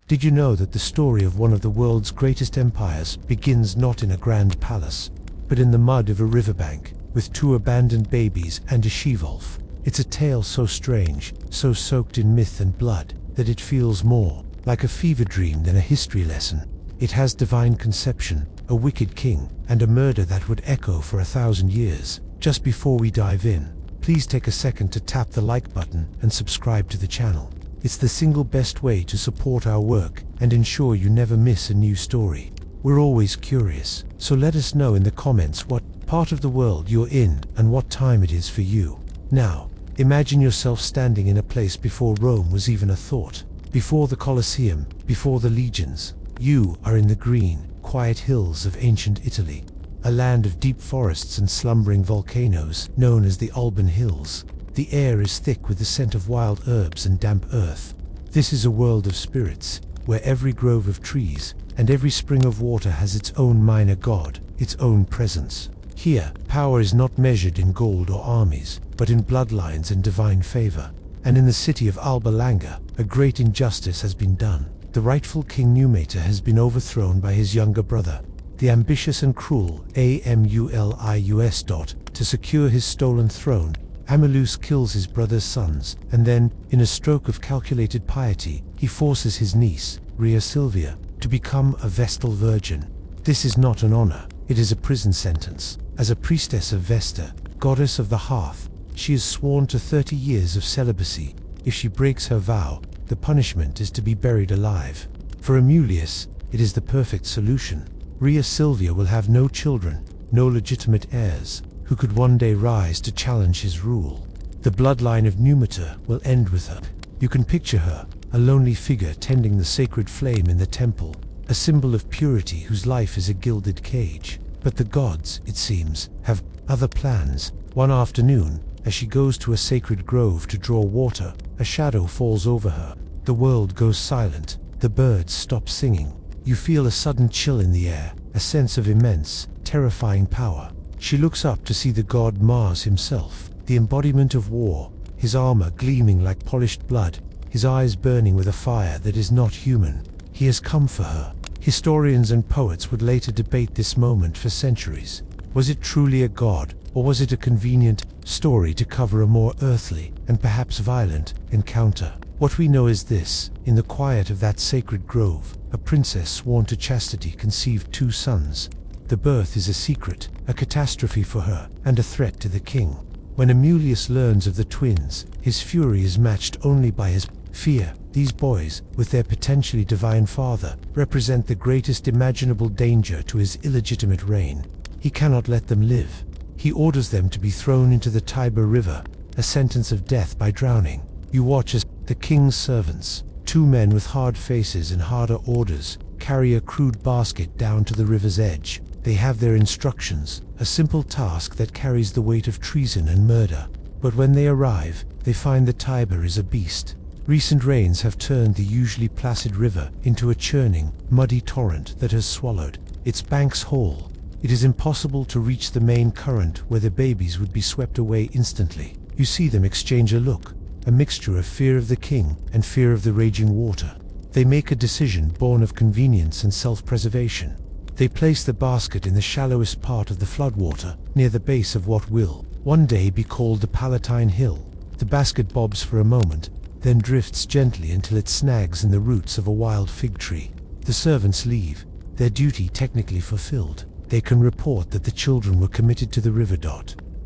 Did you know that the story of one of the world's greatest empires begins not in a grand palace, but in the mud of a riverbank, with 2 abandoned babies and a she-wolf? It's a tale so strange, so soaked in myth and blood, that it feels more like a fever dream than a history lesson. It has divine conception, a wicked king, and a murder that would echo for 1,000 years. Just before we dive in, please take a second to tap the like button and subscribe to the channel. It's the single best way to support our work and ensure you never miss a new story. We're always curious, so let us know in the comments what part of the world you're in and what time it is for you. Now, imagine yourself standing in a place before Rome was even a thought, before the Colosseum, before the legions. You are in the green, quiet hills of ancient Italy, a land of deep forests and slumbering volcanoes known as the Alban Hills. The air is thick with the scent of wild herbs and damp earth. This is a world of spirits, where every grove of trees and every spring of water has its own minor god, its own presence. Here, power is not measured in gold or armies, but in bloodlines and divine favor. And in the city of Alba Longa, a great injustice has been done. The rightful King Numitor has been overthrown by his younger brother, the ambitious and cruel Amulus. To secure his stolen throne, Amulus kills his brother's sons, and then, in a stroke of calculated piety, he forces his niece, Rhea Silvia, to become a Vestal Virgin. This is not an honor, it is a prison sentence. As a priestess of Vesta, goddess of the hearth, she is sworn to 30 years of celibacy. If she breaks her vow, the punishment is to be buried alive. For Amulus, it is the perfect solution. Rhea Silvia will have no children, no legitimate heirs, who could one day rise to challenge his rule. The bloodline of Numitor will end with her. You can picture her, a lonely figure tending the sacred flame in the temple, a symbol of purity whose life is a gilded cage. But the gods, it seems, have other plans. One afternoon, as she goes to a sacred grove to draw water, a shadow falls over her. The world goes silent, the birds stop singing. You feel a sudden chill in the air, a sense of immense, terrifying power. She looks up to see the god Mars himself, the embodiment of war, his armor gleaming like polished blood, his eyes burning with a fire that is not human. He has come for her. Historians and poets would later debate this moment for centuries. Was it truly a god, or was it a convenient story to cover a more earthly, and perhaps violent, encounter? What we know is this: in the quiet of that sacred grove, a princess sworn to chastity conceived 2 sons. The birth is a secret, a catastrophe for her, and a threat to the king. When Amulus learns of the twins, his fury is matched only by his fear. These boys, with their potentially divine father, represent the greatest imaginable danger to his illegitimate reign. He cannot let them live. He orders them to be thrown into the Tiber River, a sentence of death by drowning. You watch as the king's servants, 2 men with hard faces and harder orders, carry a crude basket down to the river's edge. They have their instructions, a simple task that carries the weight of treason and murder. But when they arrive, they find the Tiber is a beast. Recent rains have turned the usually placid river into a churning, muddy torrent that has swallowed its banks whole. It is impossible to reach the main current where the babies would be swept away instantly. You see them exchange a look, a mixture of fear of the king and fear of the raging water. They make a decision born of convenience and self-preservation. They place the basket in the shallowest part of the floodwater, near the base of what will one day be called the Palatine Hill. The basket bobs for a moment, then drifts gently until it snags in the roots of a wild fig tree. The servants leave, their duty technically fulfilled. They can report that the children were committed to the river.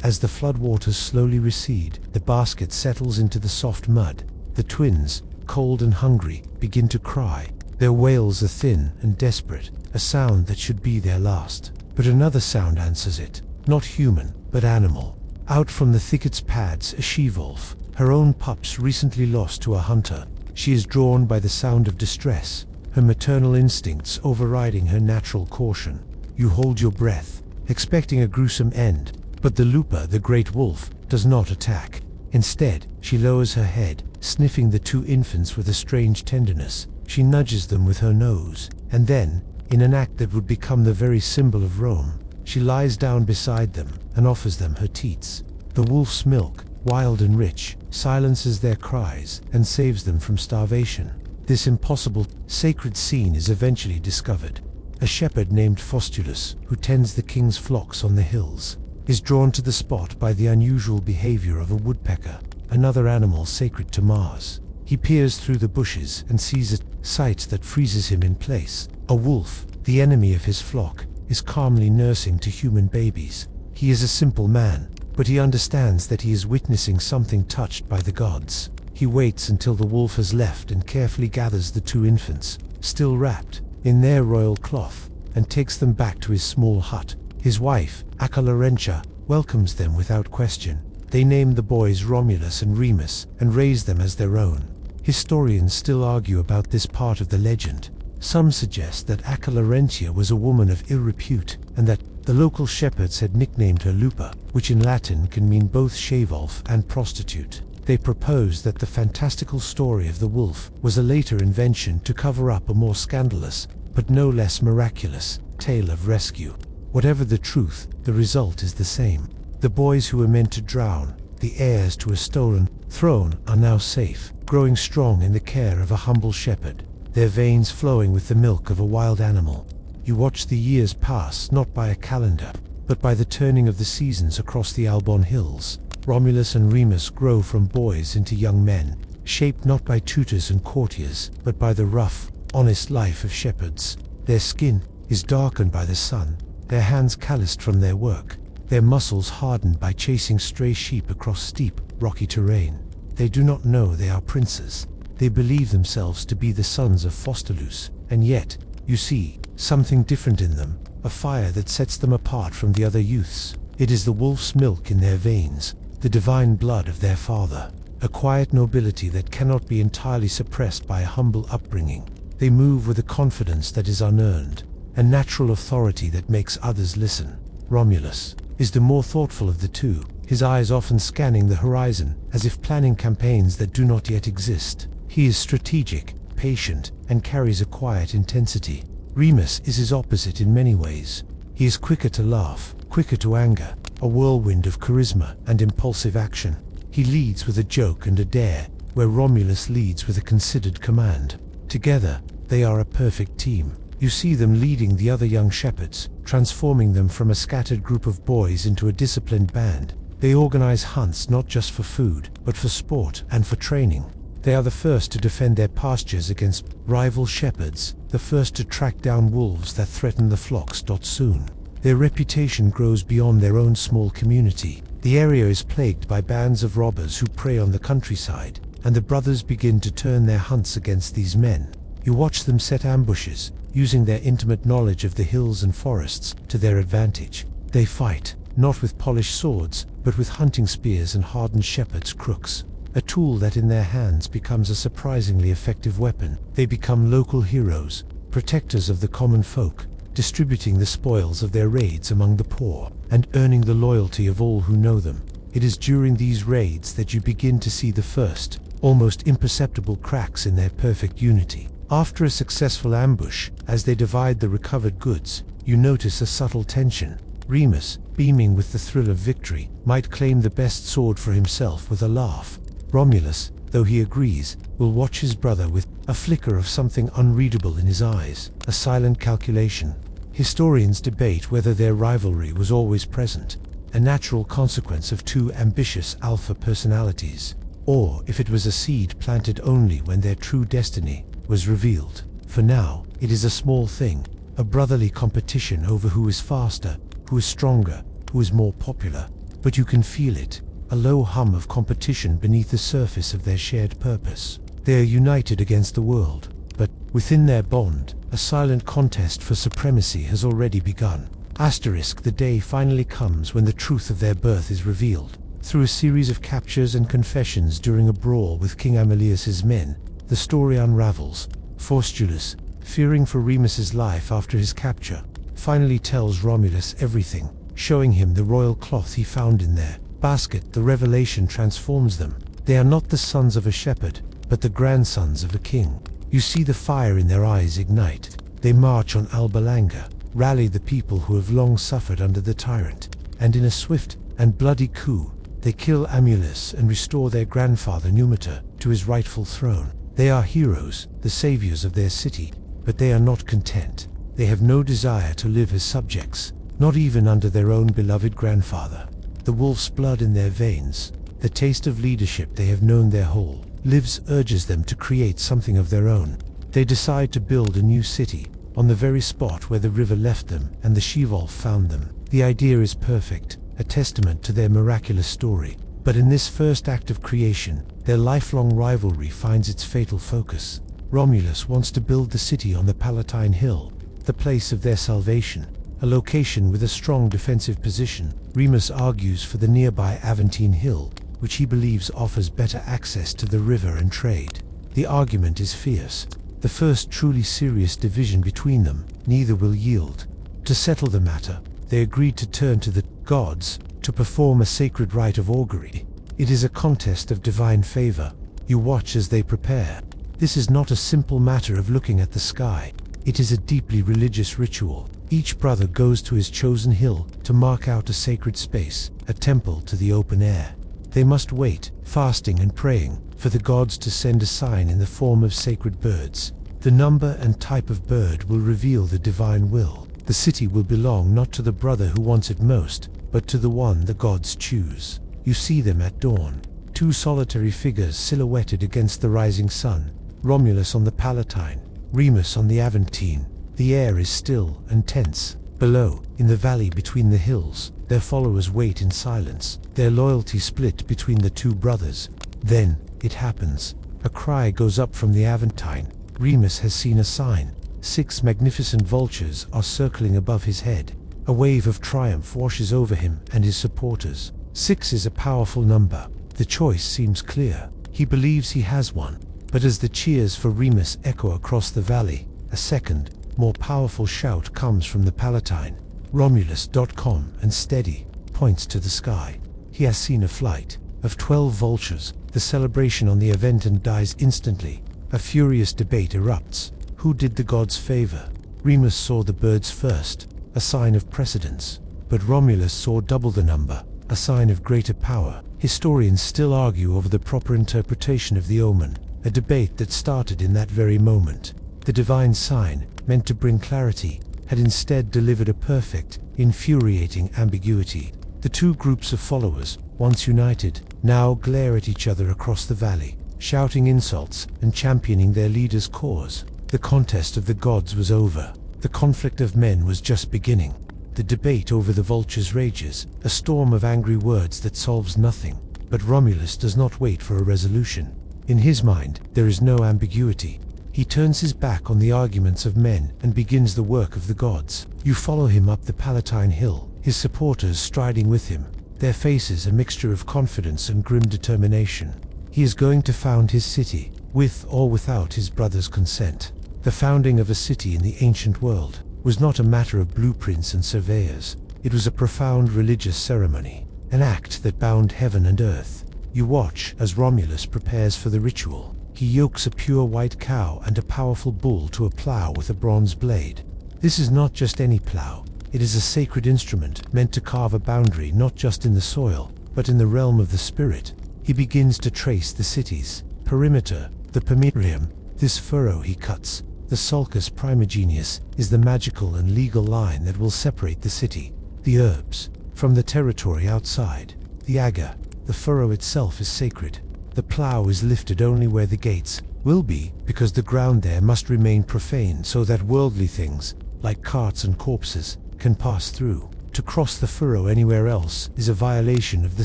As the floodwaters slowly recede, the basket settles into the soft mud. The twins, cold and hungry, begin to cry. Their wails are thin and desperate, a sound that should be their last. But another sound answers it, not human, but animal. Out from the thicket's pads a she-wolf, her own pups recently lost to a hunter. She is drawn by the sound of distress, her maternal instincts overriding her natural caution. You hold your breath, expecting a gruesome end, but the Lupa, the great wolf, does not attack. Instead, she lowers her head, sniffing the 2 infants with a strange tenderness. She nudges them with her nose, and then, in an act that would become the very symbol of Rome, she lies down beside them and offers them her teats. The wolf's milk, wild and rich, silences their cries and saves them from starvation. this impossible, sacred scene is eventually discovered. A shepherd named Faustulus, who tends the king's flocks on the hills, is drawn to the spot by the unusual behavior of a woodpecker, another animal sacred to Mars. He peers through the bushes and sees a sight that freezes him in place. A wolf, the enemy of his flock, is calmly nursing two human babies. He is a simple man, but he understands that he is witnessing something touched by the gods. He waits until the wolf has left and carefully gathers the two infants, still wrapped in their royal cloth, and takes them back to his small hut. His wife, Laurentia, welcomes them without question. They name the boys Romulus and Remus and raise them as their own. Historians still argue about this part of the legend. Some suggest that Laurentia was a woman of ill repute, and that the local shepherds had nicknamed her Lupa, which in Latin can mean both shavolf and prostitute. They propose that the fantastical story of the wolf was a later invention to cover up a more scandalous, but no less miraculous, tale of rescue. Whatever the truth, the result is the same. The boys who were meant to drown, the heirs to a stolen throne, are now safe, growing strong in the care of a humble shepherd, their veins flowing with the milk of a wild animal. You watch the years pass not by a calendar, but by the turning of the seasons across the Albon Hills. Romulus and Remus grow from boys into young men, shaped not by tutors and courtiers, but by the rough, honest life of shepherds. Their skin is darkened by the sun, their hands calloused from their work, their muscles hardened by chasing stray sheep across steep, rocky terrain. They do not know they are princes. They believe themselves to be the sons of Faustulus, and yet, you see something different in them, a fire that sets them apart from the other youths. It is the wolf's milk in their veins, the divine blood of their father, a quiet nobility that cannot be entirely suppressed by a humble upbringing. They move with a confidence that is unearned, a natural authority that makes others listen. Romulus is the more thoughtful of the two, his eyes often scanning the horizon, as if planning campaigns that do not yet exist. He is strategic, patient, and carries a quiet intensity. Remus is his opposite in many ways. He is quicker to laugh, quicker to anger, a whirlwind of charisma and impulsive action. He leads with a joke and a dare, where Romulus leads with a considered command. Together, they are a perfect team. You see them leading the other young shepherds, transforming them from a scattered group of boys into a disciplined band. They organize hunts not just for food, but for sport and for training. They are the first to defend their pastures against rival shepherds, the first to track down wolves that threaten the flocks. Soon, their reputation grows beyond their own small community. The area is plagued by bands of robbers who prey on the countryside, and the brothers begin to turn their hunts against these men. You watch them set ambushes, using their intimate knowledge of the hills and forests to their advantage. They fight, not with polished swords, but with hunting spears and hardened shepherd's crooks. A tool that in their hands becomes a surprisingly effective weapon. They become local heroes, protectors of the common folk, distributing the spoils of their raids among the poor, and earning the loyalty of all who know them. It is during these raids that you begin to see the first, almost imperceptible cracks in their perfect unity. After a successful ambush, as they divide the recovered goods, you notice a subtle tension. Remus, beaming with the thrill of victory, might claim the best sword for himself with a laugh. Romulus, though he agrees, will watch his brother with a flicker of something unreadable in his eyes, a silent calculation. Historians debate whether their rivalry was always present, a natural consequence of two ambitious alpha personalities, or if it was a seed planted only when their true destiny was revealed. For now, it is a small thing, a brotherly competition over who is faster, who is stronger, who is more popular. But you can feel it, a low hum of competition beneath the surface of their shared purpose. They are united against the world, but within their bond, a silent contest for supremacy has already begun. The day finally comes when the truth of their birth is revealed. Through a series of captures and confessions during a brawl with King Amelius's men, the story unravels. Faustulus, fearing for Remus's life after his capture, finally tells Romulus everything, showing him the royal cloth he found in their basket. The revelation transforms them. They are not the sons of a shepherd, but the grandsons of a king. You see the fire in their eyes ignite. They march on Alba Longa, rally the people who have long suffered under the tyrant, and in a swift and bloody coup, they kill Amulus and restore their grandfather Numitor to his rightful throne. They are heroes, the saviors of their city, but they are not content. They have no desire to live as subjects, not even under their own beloved grandfather. The wolf's blood in their veins, the taste of leadership they have known their whole lives, urges them to create something of their own. They decide to build a new city, on the very spot where the river left them and the she-wolf found them. The idea is perfect, a testament to their miraculous story. But in this first act of creation, their lifelong rivalry finds its fatal focus. Romulus wants to build the city on the Palatine Hill, the place of their salvation, a location with a strong defensive position. Remus argues for the nearby Aventine Hill, which he believes offers better access to the river and trade. The argument is fierce. The first truly serious division between them, neither will yield. To settle the matter, they agreed to turn to the gods to perform a sacred rite of augury. It is a contest of divine favor. You watch as they prepare. This is not a simple matter of looking at the sky. It is a deeply religious ritual. Each brother goes to his chosen hill to mark out a sacred space, a temple to the open air. They must wait, fasting and praying, for the gods to send a sign in the form of sacred birds. The number and type of bird will reveal the divine will. The city will belong not to the brother who wants it most, but to the one the gods choose. You see them at dawn, two solitary figures silhouetted against the rising sun. Romulus on the Palatine, Remus on the Aventine. The air is still and tense. Below, in the valley between the hills, their followers wait in silence, their loyalty split between the two brothers. Then, it happens. A cry goes up from the Aventine. Remus has seen a sign. 6 magnificent vultures are circling above his head. A wave of triumph washes over him and his supporters. 6 is a powerful number. The choice seems clear. He believes he has one. But as the cheers for Remus echo across the valley, a second, more powerful shout comes from the Palatine. Romulus.com and steady, points to the sky. He has seen a flight of 12 vultures. The celebration on the event and dies instantly. A furious debate erupts. Who did the gods favor? Remus saw the birds first, a sign of precedence. But Romulus saw double the number, a sign of greater power. Historians still argue over the proper interpretation of the omen, a debate that started in that very moment. The divine sign, meant to bring clarity, had instead delivered a perfect, infuriating ambiguity. The two groups of followers, once united, now glare at each other across the valley, shouting insults and championing their leader's cause. The contest of the gods was over. The conflict of men was just beginning. The debate over the vultures rages, a storm of angry words that solves nothing. But Romulus does not wait for a resolution. In his mind, there is no ambiguity. He turns his back on the arguments of men and begins the work of the gods. You follow him up the Palatine Hill, his supporters striding with him, their faces a mixture of confidence and grim determination. He is going to found his city, with or without his brother's consent. The founding of a city in the ancient world was not a matter of blueprints and surveyors. It was a profound religious ceremony, an act that bound heaven and earth. You watch as Romulus prepares for the ritual. He yokes a pure white cow and a powerful bull to a plow with a bronze blade. This is not just any plow. It is a sacred instrument meant to carve a boundary not just in the soil, but in the realm of the spirit. He begins to trace the city's perimeter, the perimetrium. This furrow he cuts, the sulcus primigenius, is the magical and legal line that will separate the city, the herbs, from the territory outside. The agger, the furrow itself, is sacred. The plow is lifted only where the gates will be, because the ground there must remain profane so that worldly things, like carts and corpses, can pass through. To cross the furrow anywhere else is a violation of the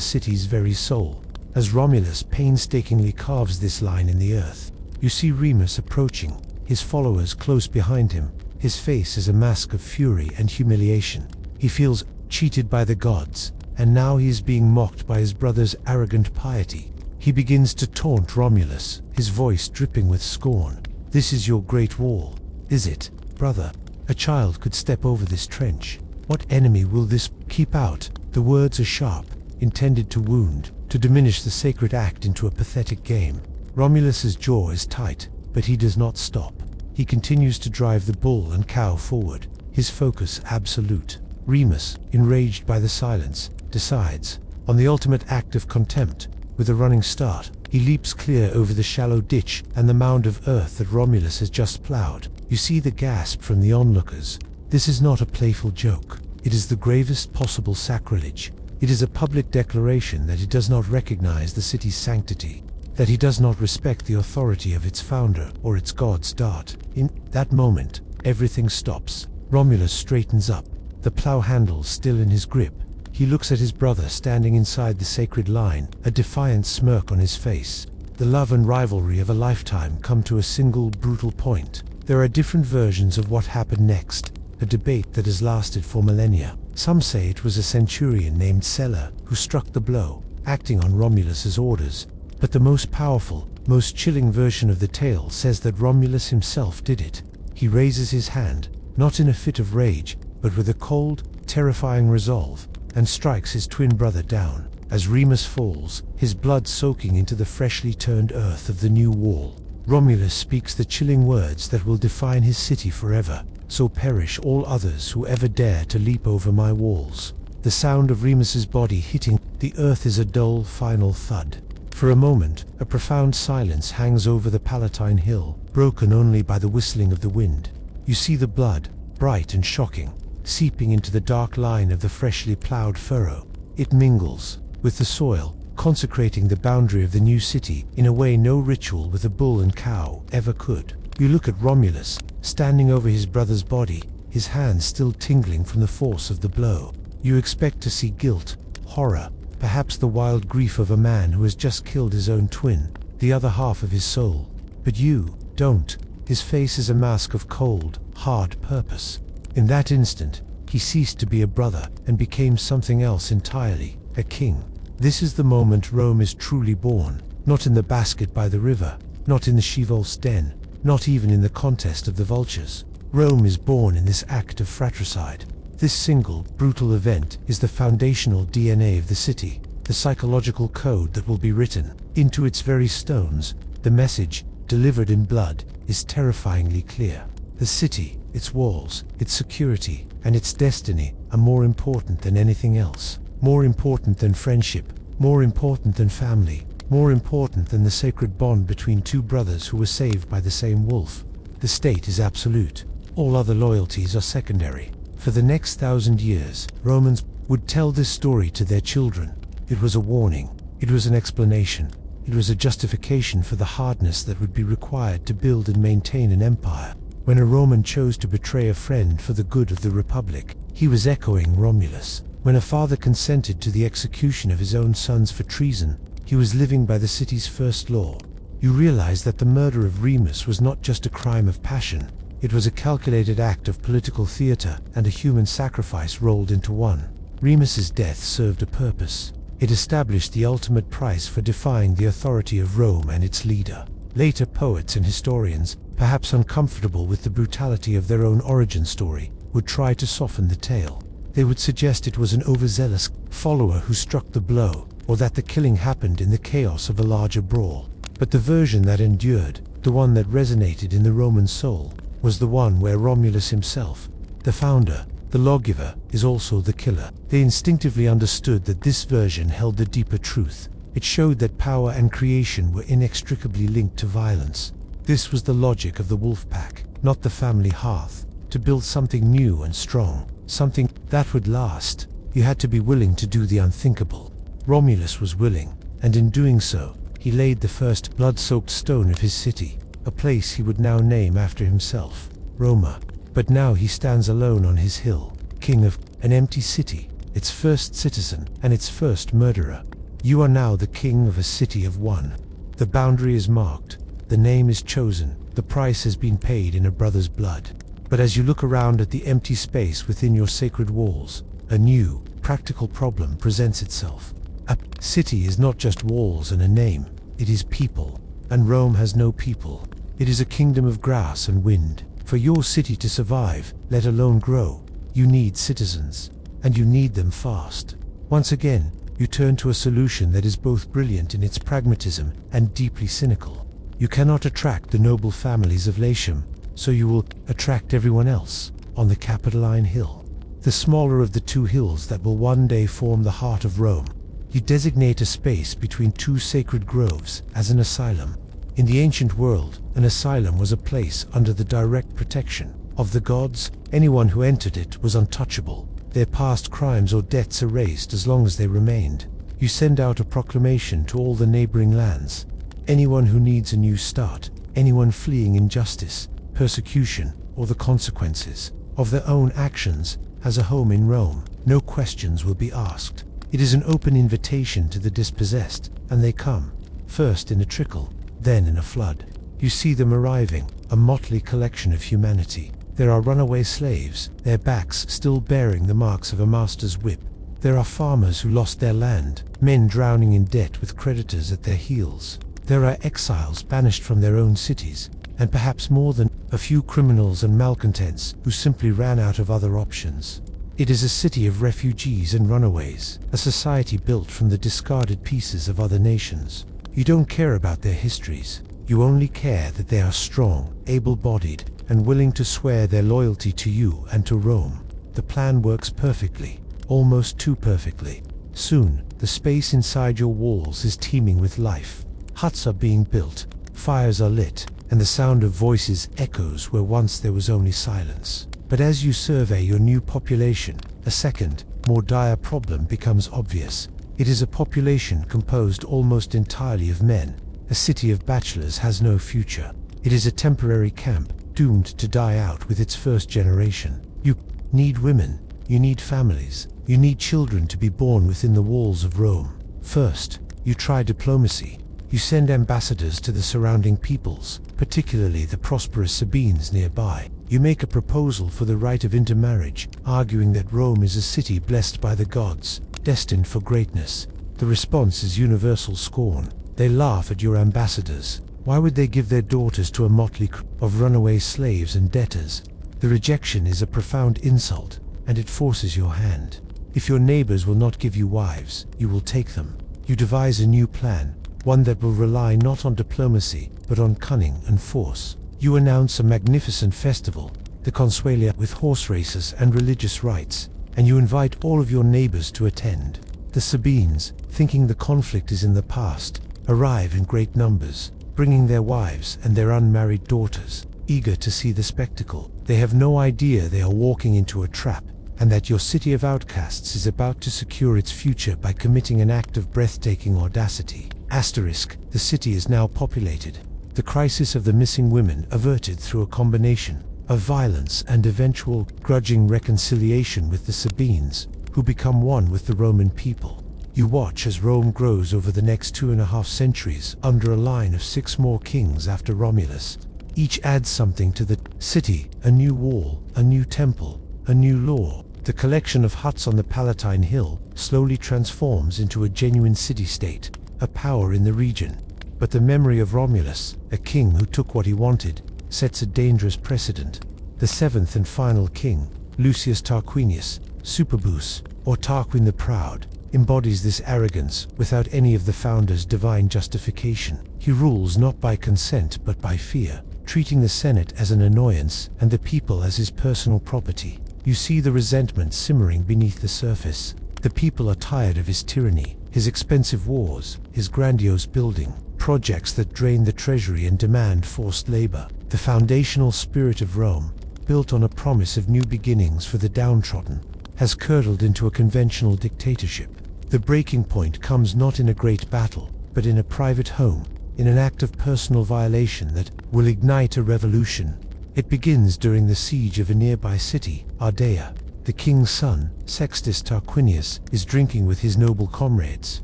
city's very soul. As Romulus painstakingly carves this line in the earth, you see Remus approaching, his followers close behind him. His face is a mask of fury and humiliation. He feels cheated by the gods, and now he is being mocked by his brother's arrogant piety. He begins to taunt Romulus, his voice dripping with scorn. This is your great wall, is it, brother? A child could step over this trench. What enemy will this keep out? The words are sharp, intended to wound, to diminish the sacred act into a pathetic game. Romulus's jaw is tight, but he does not stop. He continues to drive the bull and cow forward, his focus absolute. Remus, enraged by the silence, decides on the ultimate act of contempt. With a running start, He leaps clear over the shallow ditch and the mound of earth that Romulus has just plowed. You see the gasp from the onlookers. This is not a playful joke. It is the gravest possible sacrilege. It is a public declaration that he does not recognize the city's sanctity, that he does not respect the authority of its founder or its god's dart. In that moment, everything stops. Romulus straightens up, the plow handle still in his grip. He looks at his brother standing inside the sacred line, a defiant smirk on his face. The love and rivalry of a lifetime come to a single brutal point. There are different versions of what happened next, a debate that has lasted for millennia. Some say it was a centurion named Sella who struck the blow, acting on Romulus's orders. But the most powerful, most chilling version of the tale says that Romulus himself did it. He raises his hand, not in a fit of rage, but with a cold, terrifying resolve, and strikes his twin brother down. As Remus falls, his blood soaking into the freshly turned earth of the new wall, Romulus speaks the chilling words that will define his city forever. So perish all others who ever dare to leap over my walls. The sound of Remus's body hitting the earth is a dull, final thud. For a moment, a profound silence hangs over the Palatine hill, broken only by the whistling of the wind. You see the blood, bright and shocking, seeping into the dark line of the freshly plowed furrow. It mingles with the soil, consecrating the boundary of the new city in a way no ritual with a bull and cow ever could. You look at Romulus, standing over his brother's body, his hands still tingling from the force of the blow. You expect to see guilt, horror, perhaps the wild grief of a man who has just killed his own twin, the other half of his soul. But you don't. His face is a mask of cold, hard purpose. In that instant, he ceased to be a brother and became something else entirely, a king. This is the moment Rome is truly born, not in the basket by the river, not in the she-wolf's den, not even in the contest of the vultures. Rome is born in this act of fratricide. This single, brutal event is the foundational DNA of the city, the psychological code that will be written into its very stones. The message, delivered in blood, is terrifyingly clear. The city, its walls, its security, and its destiny are more important than anything else. More important than friendship, more important than family, more important than the sacred bond between two brothers who were saved by the same wolf. The state is absolute. All other loyalties are secondary. For the next 1,000 years, Romans would tell this story to their children. It was a warning. It was an explanation. It was a justification for the hardness that would be required to build and maintain an empire. When a Roman chose to betray a friend for the good of the Republic, he was echoing Romulus. When a father consented to the execution of his own sons for treason, he was living by the city's first law. You realize that the murder of Remus was not just a crime of passion. It was a calculated act of political theater and a human sacrifice rolled into one. Remus's death served a purpose. It established the ultimate price for defying the authority of Rome and its leader. Later poets and historians, perhaps uncomfortable with the brutality of their own origin story, would try to soften the tale. They would suggest it was an overzealous follower who struck the blow, or that the killing happened in the chaos of a larger brawl. But the version that endured, the one that resonated in the Roman soul, was the one where Romulus himself, the founder, the lawgiver, is also the killer. They instinctively understood that this version held the deeper truth. It showed that power and creation were inextricably linked to violence. This was the logic of the wolf pack, not the family hearth. To build something new and strong, something that would last, you had to be willing to do the unthinkable. Romulus was willing, and in doing so, he laid the first blood-soaked stone of his city, a place he would now name after himself, Roma. But now he stands alone on his hill, king of an empty city, its first citizen and its first murderer. You are now the king of a city of one. The boundary is marked, the name is chosen, the price has been paid in a brother's blood. But as you look around at the empty space within your sacred walls, a new, practical problem presents itself. A city is not just walls and a name, it is people, and Rome has no people. It is a kingdom of grass and wind. For your city to survive, let alone grow, you need citizens, and you need them fast. Once again, you turn to a solution that is both brilliant in its pragmatism and deeply cynical. You cannot attract the noble families of Latium, so you will attract everyone else on the Capitoline Hill, the smaller of the two hills that will one day form the heart of Rome. You designate a space between two sacred groves as an asylum. In the ancient world, an asylum was a place under the direct protection of the gods. Anyone who entered it was untouchable, their past crimes or debts erased as long as they remained. You send out a proclamation to all the neighboring lands. Anyone who needs a new start, anyone fleeing injustice, persecution, or the consequences of their own actions, has a home in Rome. No questions will be asked. It is an open invitation to the dispossessed, and they come, first in a trickle, then in a flood. You see them arriving, a motley collection of humanity. There are runaway slaves, their backs still bearing the marks of a master's whip. There are farmers who lost their land, men drowning in debt with creditors at their heels. There are exiles banished from their own cities, and perhaps more than a few criminals and malcontents who simply ran out of other options. It is a city of refugees and runaways, a society built from the discarded pieces of other nations. You don't care about their histories. You only care that they are strong, able-bodied, and willing to swear their loyalty to you and to Rome. The plan works perfectly, almost too perfectly. Soon, the space inside your walls is teeming with life. Huts are being built, fires are lit, and the sound of voices echoes where once there was only silence. But as you survey your new population, a second, more dire problem becomes obvious. It is a population composed almost entirely of men. A city of bachelors has no future. It is a temporary camp, doomed to die out with its first generation. You need women, you need families, you need children to be born within the walls of Rome. First, you try diplomacy. You send ambassadors to the surrounding peoples, particularly the prosperous Sabines nearby. You make a proposal for the right of intermarriage, arguing that Rome is a city blessed by the gods, destined for greatness. The response is universal scorn. They laugh at your ambassadors. Why would they give their daughters to a motley crew of runaway slaves and debtors? The rejection is a profound insult, and it forces your hand. If your neighbors will not give you wives, you will take them. You devise a new plan, one that will rely not on diplomacy, but on cunning and force. You announce a magnificent festival, the Consuelia, with horse races and religious rites, and you invite all of your neighbors to attend. The Sabines, thinking the conflict is in the past, arrive in great numbers, bringing their wives and their unmarried daughters, eager to see the spectacle. They have no idea they are walking into a trap, and that your city of outcasts is about to secure its future by committing an act of breathtaking audacity. Asterisk, the city is now populated. The crisis of the missing women averted through a combination of violence and eventual grudging reconciliation with the Sabines, who become one with the Roman people. You watch as Rome grows over the next 2.5 centuries under a line of 6 more kings after Romulus. Each adds something to the city, a new wall, a new temple, a new law. The collection of huts on the Palatine Hill slowly transforms into a genuine city-state, a power in the region. But the memory of Romulus, a king who took what he wanted, sets a dangerous precedent. The 7th and final king, Lucius Tarquinius, Superbus, or Tarquin the Proud, embodies this arrogance without any of the founder's divine justification. He rules not by consent but by fear, treating the Senate as an annoyance and the people as his personal property. You see the resentment simmering beneath the surface. The people are tired of his tyranny, his expensive wars, his grandiose building projects that drain the treasury and demand forced labor. The foundational spirit of Rome, built on a promise of new beginnings for the downtrodden, has curdled into a conventional dictatorship. The breaking point comes not in a great battle, but in a private home, in an act of personal violation that will ignite a revolution. It begins during the siege of a nearby city, Ardea. The king's son, Sextus Tarquinius, is drinking with his noble comrades,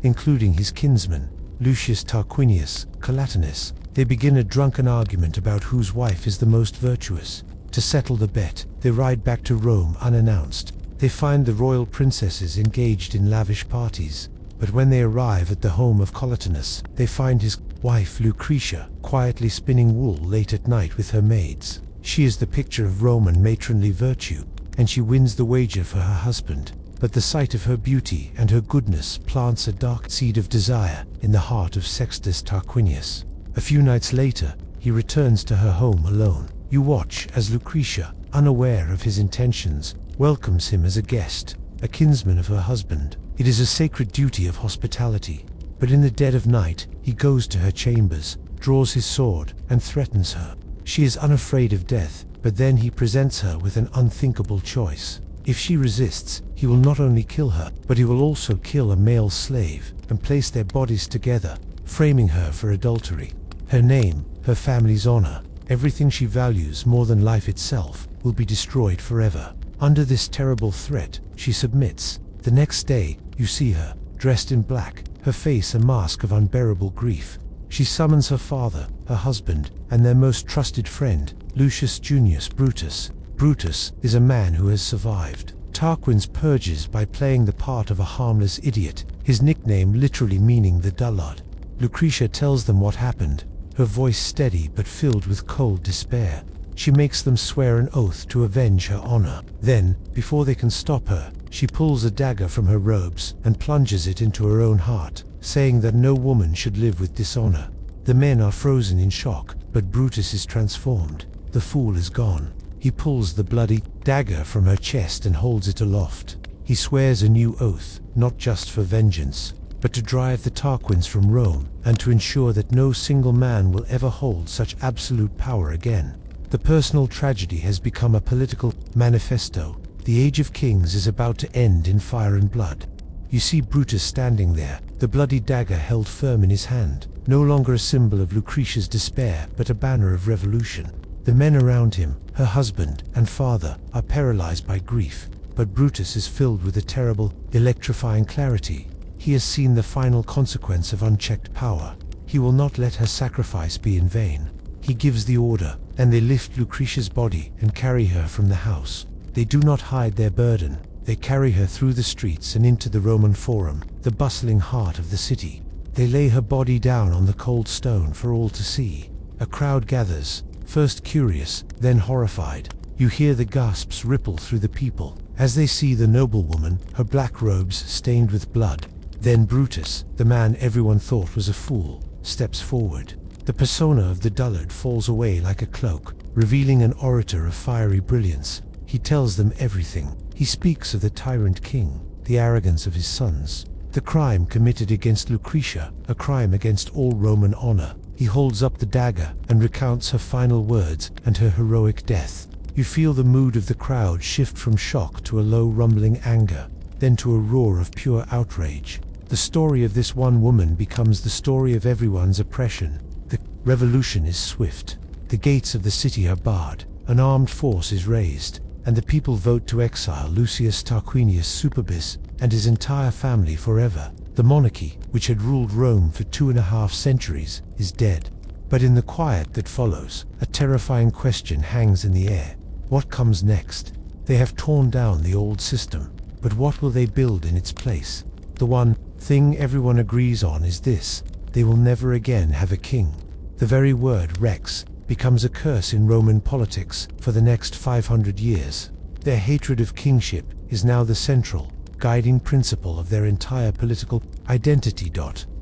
including his kinsman, Lucius Tarquinius Collatinus. They begin a drunken argument about whose wife is the most virtuous. To settle the bet, they ride back to Rome unannounced. They find the royal princesses engaged in lavish parties, but when they arrive at the home of Collatinus, they find his wife Lucretia quietly spinning wool late at night with her maids. She is the picture of Roman matronly virtue, and she wins the wager for her husband. But the sight of her beauty and her goodness plants a dark seed of desire in the heart of Sextus Tarquinius. A few nights later, he returns to her home alone. You watch as Lucretia, unaware of his intentions, welcomes him as a guest, a kinsman of her husband. It is a sacred duty of hospitality. But in the dead of night, he goes to her chambers, draws his sword, and threatens her. She is unafraid of death, but then he presents her with an unthinkable choice. If she resists, he will not only kill her, but he will also kill a male slave and place their bodies together, framing her for adultery. Her name, her family's honor, everything she values more than life itself, will be destroyed forever. Under this terrible threat, she submits. The next day, you see her, dressed in black, her face a mask of unbearable grief. She summons her father, her husband, and their most trusted friend, Lucius Junius Brutus. Brutus is a man who has survived Tarquin's purges by playing the part of a harmless idiot, his nickname literally meaning the dullard. Lucretia tells them what happened, her voice steady but filled with cold despair. She makes them swear an oath to avenge her honor. Then, before they can stop her, she pulls a dagger from her robes and plunges it into her own heart, saying that no woman should live with dishonor. The men are frozen in shock, but Brutus is transformed. The fool is gone. He pulls the bloody dagger from her chest and holds it aloft. He swears a new oath, not just for vengeance, but to drive the Tarquins from Rome and to ensure that no single man will ever hold such absolute power again. The personal tragedy has become a political manifesto. The age of kings is about to end in fire and blood. You see Brutus standing there, the bloody dagger held firm in his hand, no longer a symbol of Lucretia's despair, but a banner of revolution. The men around him, her husband and father, are paralyzed by grief, but Brutus is filled with a terrible, electrifying clarity. He has seen the final consequence of unchecked power. He will not let her sacrifice be in vain. He gives the order, and they lift Lucretia's body and carry her from the house. They do not hide their burden. They carry her through the streets and into the Roman Forum, the bustling heart of the city. They lay her body down on the cold stone for all to see. A crowd gathers, first curious, then horrified. You hear the gasps ripple through the people as they see the noblewoman, her black robes stained with blood. Then Brutus, the man everyone thought was a fool, steps forward. The persona of the dullard falls away like a cloak, revealing an orator of fiery brilliance. He tells them everything. He speaks of the tyrant king, the arrogance of his sons, the crime committed against Lucretia, a crime against all Roman honor. He holds up the dagger and recounts her final words and her heroic death. You feel the mood of the crowd shift from shock to a low rumbling anger, then to a roar of pure outrage. The story of this one woman becomes the story of everyone's oppression. The revolution is swift. The gates of the city are barred, an armed force is raised, and the people vote to exile Lucius Tarquinius Superbus and his entire family forever. The monarchy, which had ruled Rome for 2.5 centuries, is dead. But in the quiet that follows, a terrifying question hangs in the air. What comes next? They have torn down the old system, but what will they build in its place? The one thing everyone agrees on is this: they will never again have a king. The very word rex becomes a curse in Roman politics for the next 500 years. Their hatred of kingship is now the central, guiding principle of their entire political identity.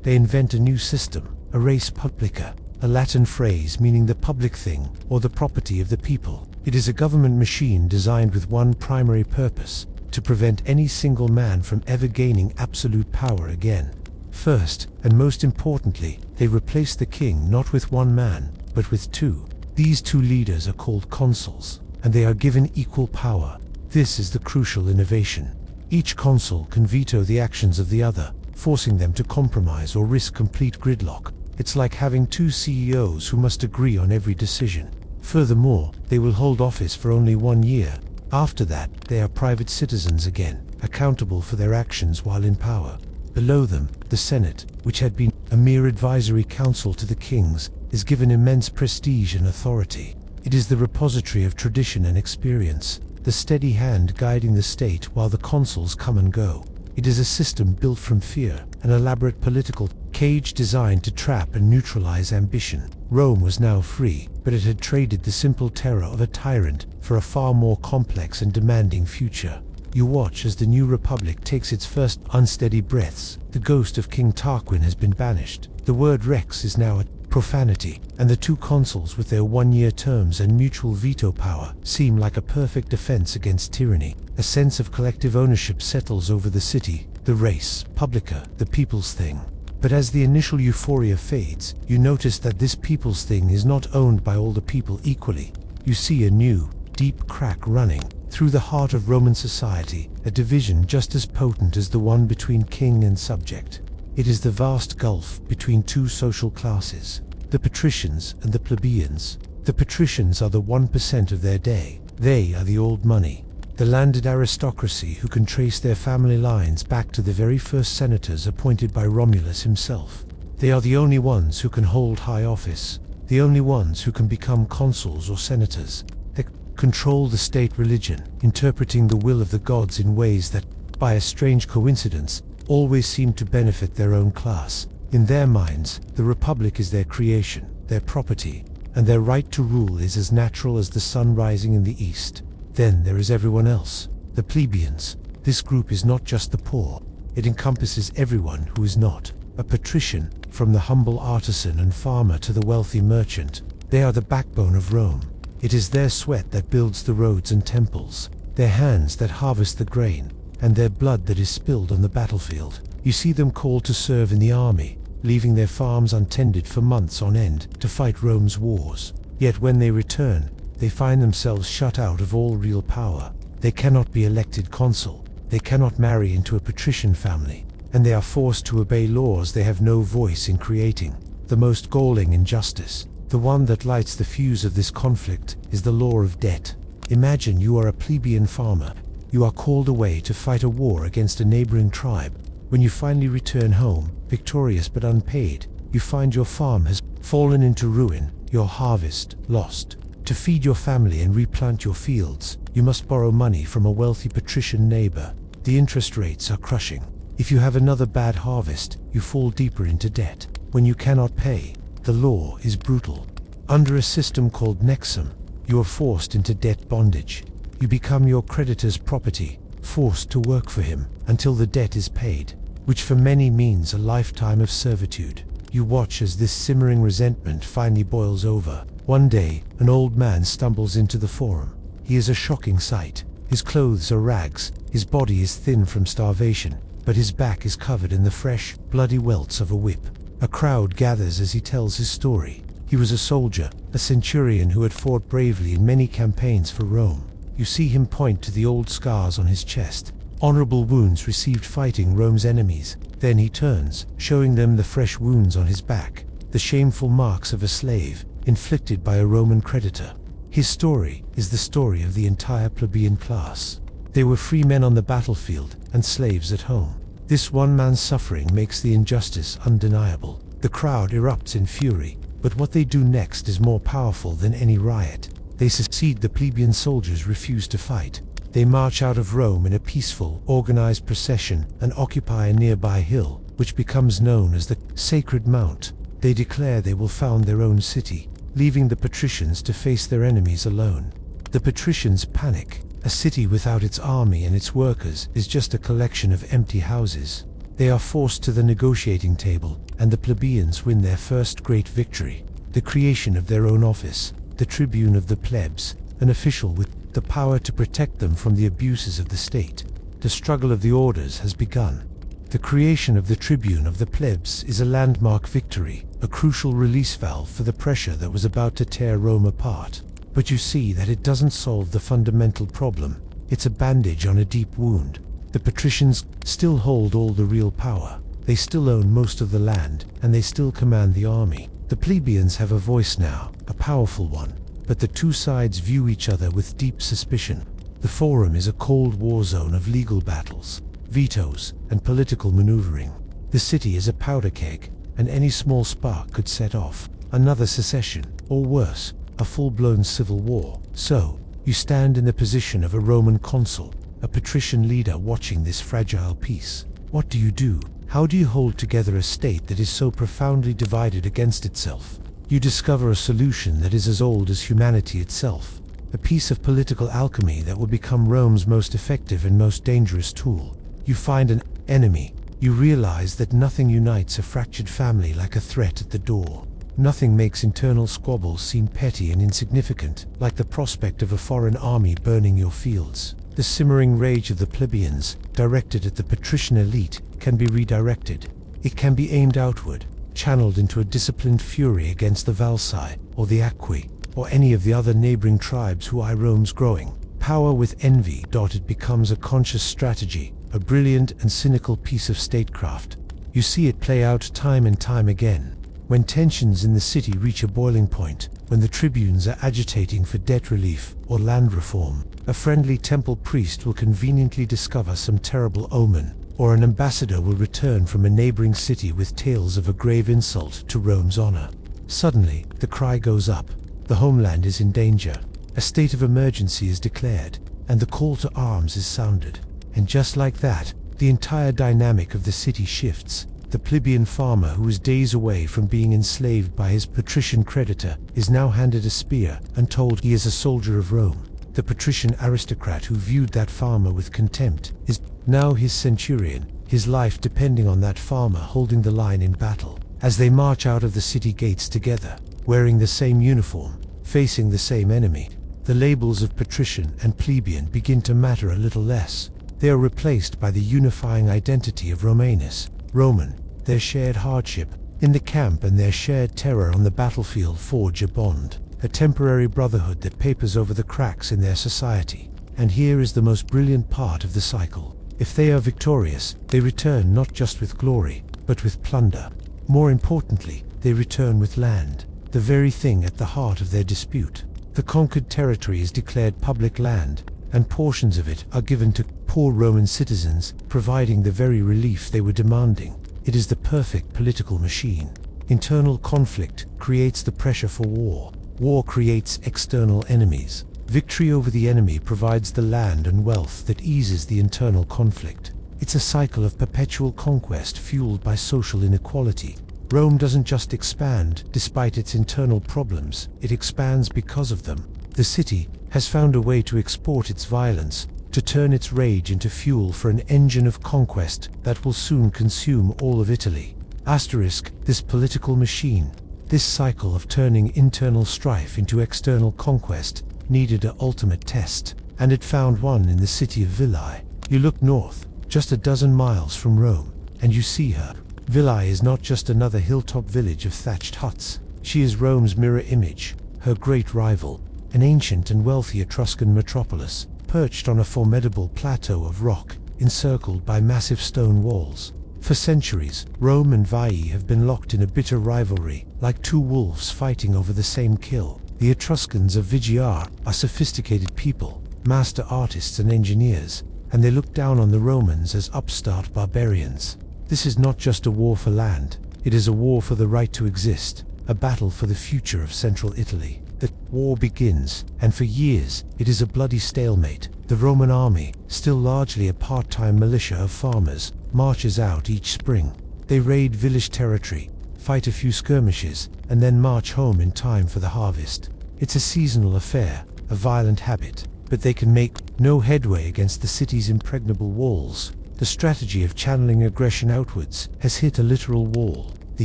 They invent a new system, a res publica, a Latin phrase meaning the public thing or the property of the people. It is a government machine designed with one primary purpose: to prevent any single man from ever gaining absolute power again. First, and most importantly, they replace the king not with one man, but with two. These two leaders are called consuls, and they are given equal power. This is the crucial innovation. Each consul can veto the actions of the other, forcing them to compromise or risk complete gridlock. It's like having two CEOs who must agree on every decision. Furthermore, they will hold office for only 1 year. After that, they are private citizens again, accountable for their actions while in power. Below them, the Senate, which had been a mere advisory council to the kings, is given immense prestige and authority. It is the repository of tradition and experience, the steady hand guiding the state while the consuls come and go. It is a system built from fear, an elaborate political cage designed to trap and neutralize ambition. Rome was now free, but it had traded the simple terror of a tyrant for a far more complex and demanding future. You watch as the new republic takes its first unsteady breaths. The ghost of King Tarquin has been banished. The word rex is now a profanity, and the two consuls with their 1-year terms and mutual veto power seem like a perfect defense against tyranny. A sense of collective ownership settles over the city. the race, publica, the people's thing. But as the initial euphoria fades, you notice that this people's thing is not owned by all the people equally. You see a new, deep crack running through the heart of Roman society, a division just as potent as the one between king and subject. It is the vast gulf between two social classes, the patricians and the plebeians. The patricians are the 1% of their day. They are the old money, the landed aristocracy who can trace their family lines back to the very first senators appointed by Romulus himself. They are the only ones who can hold high office, the only ones who can become consuls or senators. They control the state religion, interpreting the will of the gods in ways that, by a strange coincidence, always seem to benefit their own class. In their minds, the republic is their creation, their property, and their right to rule is as natural as the sun rising in the east. Then there is everyone else, the plebeians. This group is not just the poor, it encompasses everyone who is not a patrician, from the humble artisan and farmer to the wealthy merchant. They are the backbone of Rome. It is their sweat that builds the roads and temples, their hands that harvest the grain, and their blood that is spilled on the battlefield. You see them called to serve in the army, leaving their farms untended for months on end to fight Rome's wars. Yet when they return, they find themselves shut out of all real power. They cannot be elected consul, they cannot marry into a patrician family, and they are forced to obey laws they have no voice in creating. The most galling injustice, the one that lights the fuse of this conflict, is the law of debt. Imagine you are a plebeian farmer. You are called away to fight a war against a neighboring tribe. When you finally return home, victorious but unpaid, you find your farm has fallen into ruin, your harvest lost. To feed your family and replant your fields, you must borrow money from a wealthy patrician neighbor. The interest rates are crushing. If you have another bad harvest, you fall deeper into debt. When you cannot pay, the law is brutal. Under a system called nexum, you are forced into debt bondage. You become your creditor's property, forced to work for him until the debt is paid, which for many means a lifetime of servitude. You watch as this simmering resentment finally boils over. One day, an old man stumbles into the forum. He is a shocking sight. His clothes are rags, his body is thin from starvation, but his back is covered in the fresh, bloody welts of a whip. A crowd gathers as he tells his story. He was a soldier, a centurion who had fought bravely in many campaigns for Rome. You see him point to the old scars on his chest, honorable wounds received fighting Rome's enemies. Then he turns, showing them the fresh wounds on his back, the shameful marks of a slave, inflicted by a Roman creditor. His story is the story of the entire plebeian class. They were free men on the battlefield and slaves at home. This one man's suffering makes the injustice undeniable. The crowd erupts in fury, but what they do next is more powerful than any riot. They secede. The plebeian soldiers refuse to fight. They march out of Rome in a peaceful, organized procession and occupy a nearby hill, which becomes known as the Sacred Mount. They declare they will found their own city, leaving the patricians to face their enemies alone. The patricians panic. A city without its army and its workers is just a collection of empty houses. They are forced to the negotiating table, and the plebeians win their first great victory, the creation of their own office, the tribune of the plebs, an official with the power to protect them from the abuses of the state. The struggle of the orders has begun. The creation of the tribune of the plebs is a landmark victory, a crucial release valve for the pressure that was about to tear Rome apart. But you see that it doesn't solve the fundamental problem. It's a bandage on a deep wound. The patricians still hold all the real power. They still own most of the land, and they still command the army. The plebeians have a voice now, a powerful one, but the two sides view each other with deep suspicion. The Forum is a cold war zone of legal battles, vetoes, and political maneuvering. The city is a powder keg, and any small spark could set off another secession, or worse, a full-blown civil war. So, you stand in the position of a Roman consul, a patrician leader watching this fragile peace. What do you do? How do you hold together a state that is so profoundly divided against itself? You discover a solution that is as old as humanity itself, a piece of political alchemy that will become Rome's most effective and most dangerous tool. You find an enemy. You realize that nothing unites a fractured family like a threat at the door. Nothing makes internal squabbles seem petty and insignificant, like the prospect of a foreign army burning your fields. The simmering rage of the plebeians, directed at the patrician elite, can be redirected. It can be aimed outward, channeled into a disciplined fury against the Valsai, or the Aqui, or any of the other neighboring tribes who eye Rome's growing power with envy. It becomes a conscious strategy, a brilliant and cynical piece of statecraft. You see it play out time and time again. When tensions in the city reach a boiling point, when the tribunes are agitating for debt relief or land reform, a friendly temple priest will conveniently discover some terrible omen, or an ambassador will return from a neighboring city with tales of a grave insult to Rome's honor. Suddenly, the cry goes up. The homeland is in danger. A state of emergency is declared, and the call to arms is sounded. And just like that, the entire dynamic of the city shifts. The plebeian farmer who was days away from being enslaved by his patrician creditor is now handed a spear and told he is a soldier of Rome. The patrician aristocrat who viewed that farmer with contempt is now his centurion, his life depending on that farmer holding the line in battle. As they march out of the city gates together, wearing the same uniform, facing the same enemy, the labels of patrician and plebeian begin to matter a little less. They are replaced by the unifying identity of Romanus, Roman. Their shared hardship in the camp and their shared terror on the battlefield forge a bond, a temporary brotherhood that papers over the cracks in their society. And here is the most brilliant part of the cycle. If they are victorious, they return not just with glory, but with plunder. More importantly, they return with land, the very thing at the heart of their dispute. The conquered territory is declared public land, and portions of it are given to poor Roman citizens, providing the very relief they were demanding. It is the perfect political machine. Internal conflict creates the pressure for war. War creates external enemies. Victory over the enemy provides the land and wealth that eases the internal conflict. It's a cycle of perpetual conquest fueled by social inequality. Rome doesn't just expand despite its internal problems, it expands because of them. The city has found a way to export its violence, to turn its rage into fuel for an engine of conquest that will soon consume all of Italy. This political machine, this cycle of turning internal strife into external conquest, needed an ultimate test, and it found one in the city of Veii. You look north, just a dozen miles from Rome, and you see her. Veii is not just another hilltop village of thatched huts. She is Rome's mirror image, her great rival, an ancient and wealthy Etruscan metropolis, perched on a formidable plateau of rock, encircled by massive stone walls. For centuries, Rome and Veii have been locked in a bitter rivalry, like two wolves fighting over the same kill. The Etruscans of Veii are sophisticated people, master artists and engineers, and they look down on the Romans as upstart barbarians. This is not just a war for land, it is a war for the right to exist, a battle for the future of central Italy. The war begins, and for years, it is a bloody stalemate. The Roman army, still largely a part-time militia of farmers, marches out each spring. They raid village territory, fight a few skirmishes, and then march home in time for the harvest. It's a seasonal affair, a violent habit, but they can make no headway against the city's impregnable walls. The strategy of channeling aggression outwards has hit a literal wall. The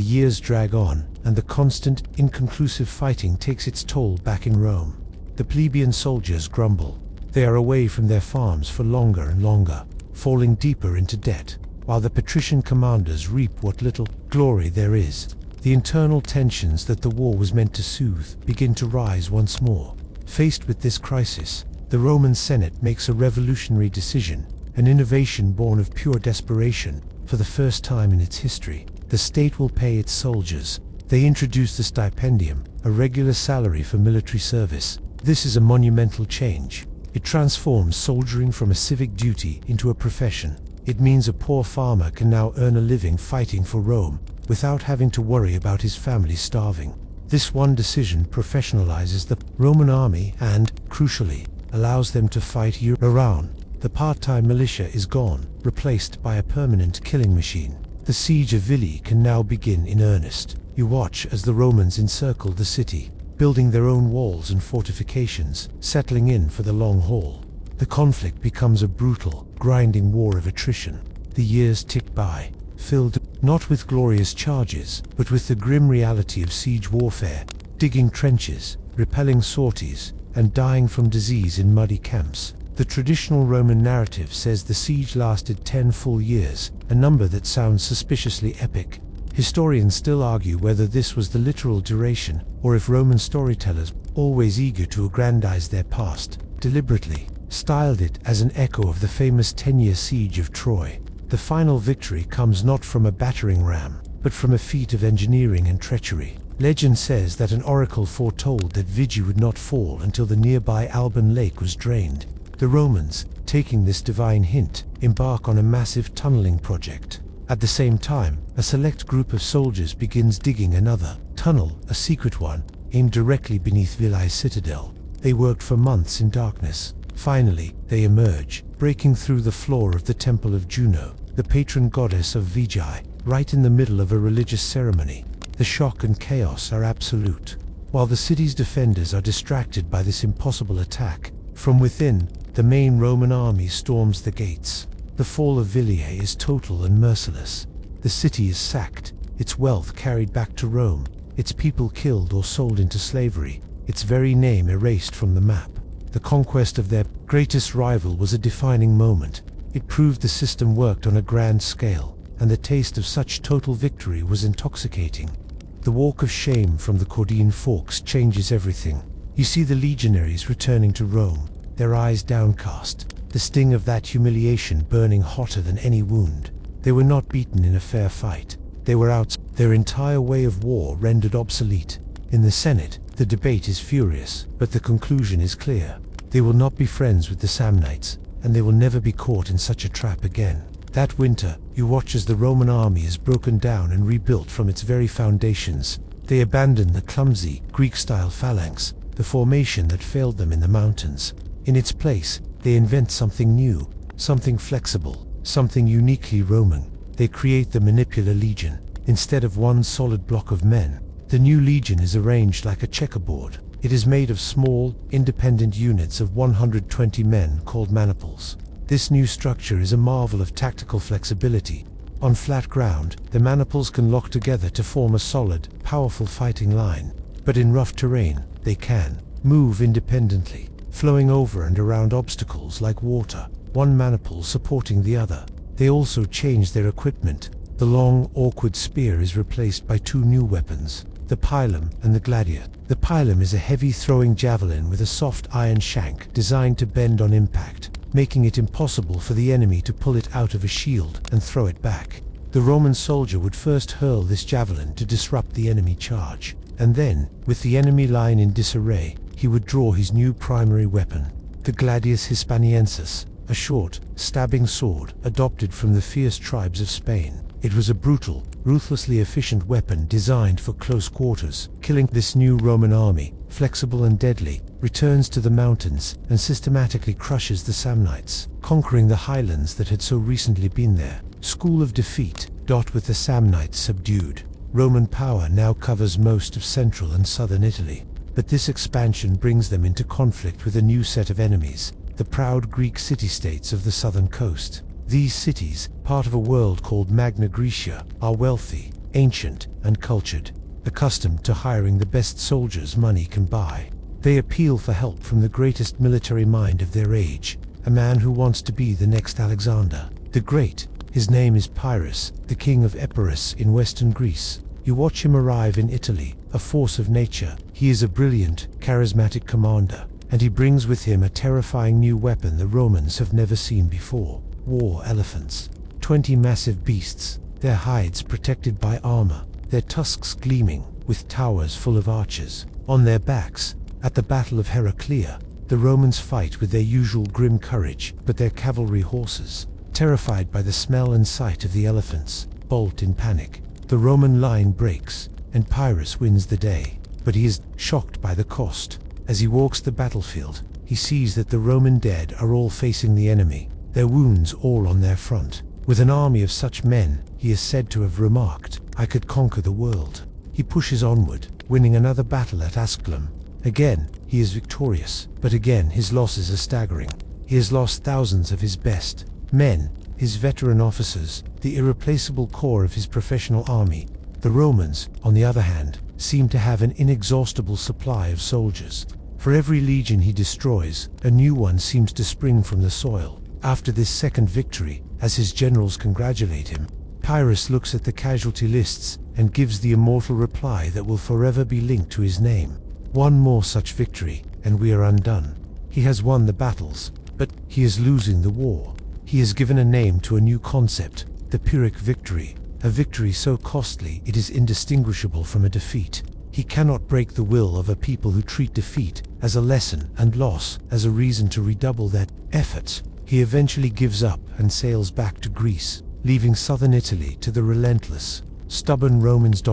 years drag on, and the constant, inconclusive fighting takes its toll back in Rome. The plebeian soldiers grumble. They are away from their farms for longer and longer, falling deeper into debt, while the patrician commanders reap what little glory there is. The internal tensions that the war was meant to soothe begin to rise once more. Faced with this crisis, the Roman Senate makes a revolutionary decision, an innovation born of pure desperation. For the first time in its history, the state will pay its soldiers. They introduce the stipendium, a regular salary for military service. This is a monumental change. It transforms soldiering from a civic duty into a profession. It means a poor farmer can now earn a living fighting for Rome, without having to worry about his family starving. This one decision professionalizes the Roman army and, crucially, allows them to fight year-round. The part-time militia is gone, replaced by a permanent killing machine. The siege of Veii can now begin in earnest. You watch as the Romans encircle the city, building their own walls and fortifications, settling in for the long haul. The conflict becomes a brutal, grinding war of attrition. The years tick by, filled not with glorious charges, but with the grim reality of siege warfare, digging trenches, repelling sorties, and dying from disease in muddy camps. The traditional Roman narrative says the siege lasted 10 full years, a number that sounds suspiciously epic. Historians still argue whether this was the literal duration, or if Roman storytellers, always eager to aggrandize their past, deliberately styled it as an echo of the famous 10-year siege of Troy. The final victory comes not from a battering ram, but from a feat of engineering and treachery. Legend says that an oracle foretold that Veii would not fall until the nearby Alban lake was drained. The Romans, taking this divine hint, embark on a massive tunneling project. At the same time, a select group of soldiers begins digging another tunnel, a secret one, aimed directly beneath Veii's citadel. They worked for months in darkness. Finally, they emerge, breaking through the floor of the Temple of Juno, the patron goddess of Veii, right in the middle of a religious ceremony. The shock and chaos are absolute. While the city's defenders are distracted by this impossible attack, from within, the main Roman army storms the gates. The fall of Veii is total and merciless. The city is sacked, its wealth carried back to Rome, its people killed or sold into slavery, its very name erased from the map. The conquest of their greatest rival was a defining moment. It proved the system worked on a grand scale, and the taste of such total victory was intoxicating. The walk of shame from the Caudine Forks changes everything. You see the legionaries returning to Rome, their eyes downcast, the sting of that humiliation burning hotter than any wound. They were not beaten in a fair fight. They were out, their entire way of war rendered obsolete. In the Senate, the debate is furious, but the conclusion is clear. They will not be friends with the Samnites, and they will never be caught in such a trap again. That winter, you watch as the Roman army is broken down and rebuilt from its very foundations. They abandon the clumsy, Greek-style phalanx, the formation that failed them in the mountains. In its place, they invent something new, something flexible, something uniquely Roman. They create the Manipular Legion. Instead of one solid block of men, the new legion is arranged like a checkerboard. It is made of small, independent units of 120 men called maniples. This new structure is a marvel of tactical flexibility. On flat ground, the maniples can lock together to form a solid, powerful fighting line. But in rough terrain, they can move independently, flowing over and around obstacles like water, one maniple supporting the other. They also change their equipment. The long, awkward spear is replaced by two new weapons, the pilum and the gladius. The pilum is a heavy throwing javelin with a soft iron shank designed to bend on impact, making it impossible for the enemy to pull it out of a shield and throw it back. The Roman soldier would first hurl this javelin to disrupt the enemy charge, and then, with the enemy line in disarray, he would draw his new primary weapon, the gladius hispaniensis, a short, stabbing sword adopted from the fierce tribes of Spain. It was a brutal, ruthlessly efficient weapon designed for close quarters. Killing this new Roman army, flexible and deadly, returns to the mountains and systematically crushes the Samnites, conquering the highlands that had so recently been their school of defeat. With the Samnites subdued, Roman power now covers most of central and southern Italy. But this expansion brings them into conflict with a new set of enemies, the proud Greek city-states of the southern coast. These cities, part of a world called Magna Graecia, are wealthy, ancient, and cultured, accustomed to hiring the best soldiers money can buy. They appeal for help from the greatest military mind of their age, a man who wants to be the next Alexander the Great. His name is Pyrrhus, the king of Epirus in western Greece. You watch him arrive in Italy, a force of nature. He is a brilliant, charismatic commander, and he brings with him a terrifying new weapon the Romans have never seen before. War elephants. 20 massive beasts, their hides protected by armor, their tusks gleaming, with towers full of archers. On their backs, at the Battle of Heraclea, the Romans fight with their usual grim courage, but their cavalry horses, terrified by the smell and sight of the elephants, bolt in panic. The Roman line breaks, and Pyrrhus wins the day, but he is shocked by the cost. As he walks the battlefield, he sees that the Roman dead are all facing the enemy, their wounds all on their front. With an army of such men, he is said to have remarked, "I could conquer the world." He pushes onward, winning another battle at Asculum. Again, he is victorious, but again his losses are staggering. He has lost thousands of his best men, his veteran officers, the irreplaceable core of his professional army. The Romans, on the other hand, seem to have an inexhaustible supply of soldiers. For every legion he destroys, a new one seems to spring from the soil. After this second victory, as his generals congratulate him, Pyrrhus looks at the casualty lists and gives the immortal reply that will forever be linked to his name. One more such victory, and we are undone. He has won the battles, but he is losing the war. He has given a name to a new concept, the Pyrrhic victory, a victory so costly it is indistinguishable from a defeat. He cannot break the will of a people who treat defeat as a lesson and loss as a reason to redouble their efforts. He eventually gives up and sails back to Greece, leaving southern Italy to the relentless, stubborn Romans.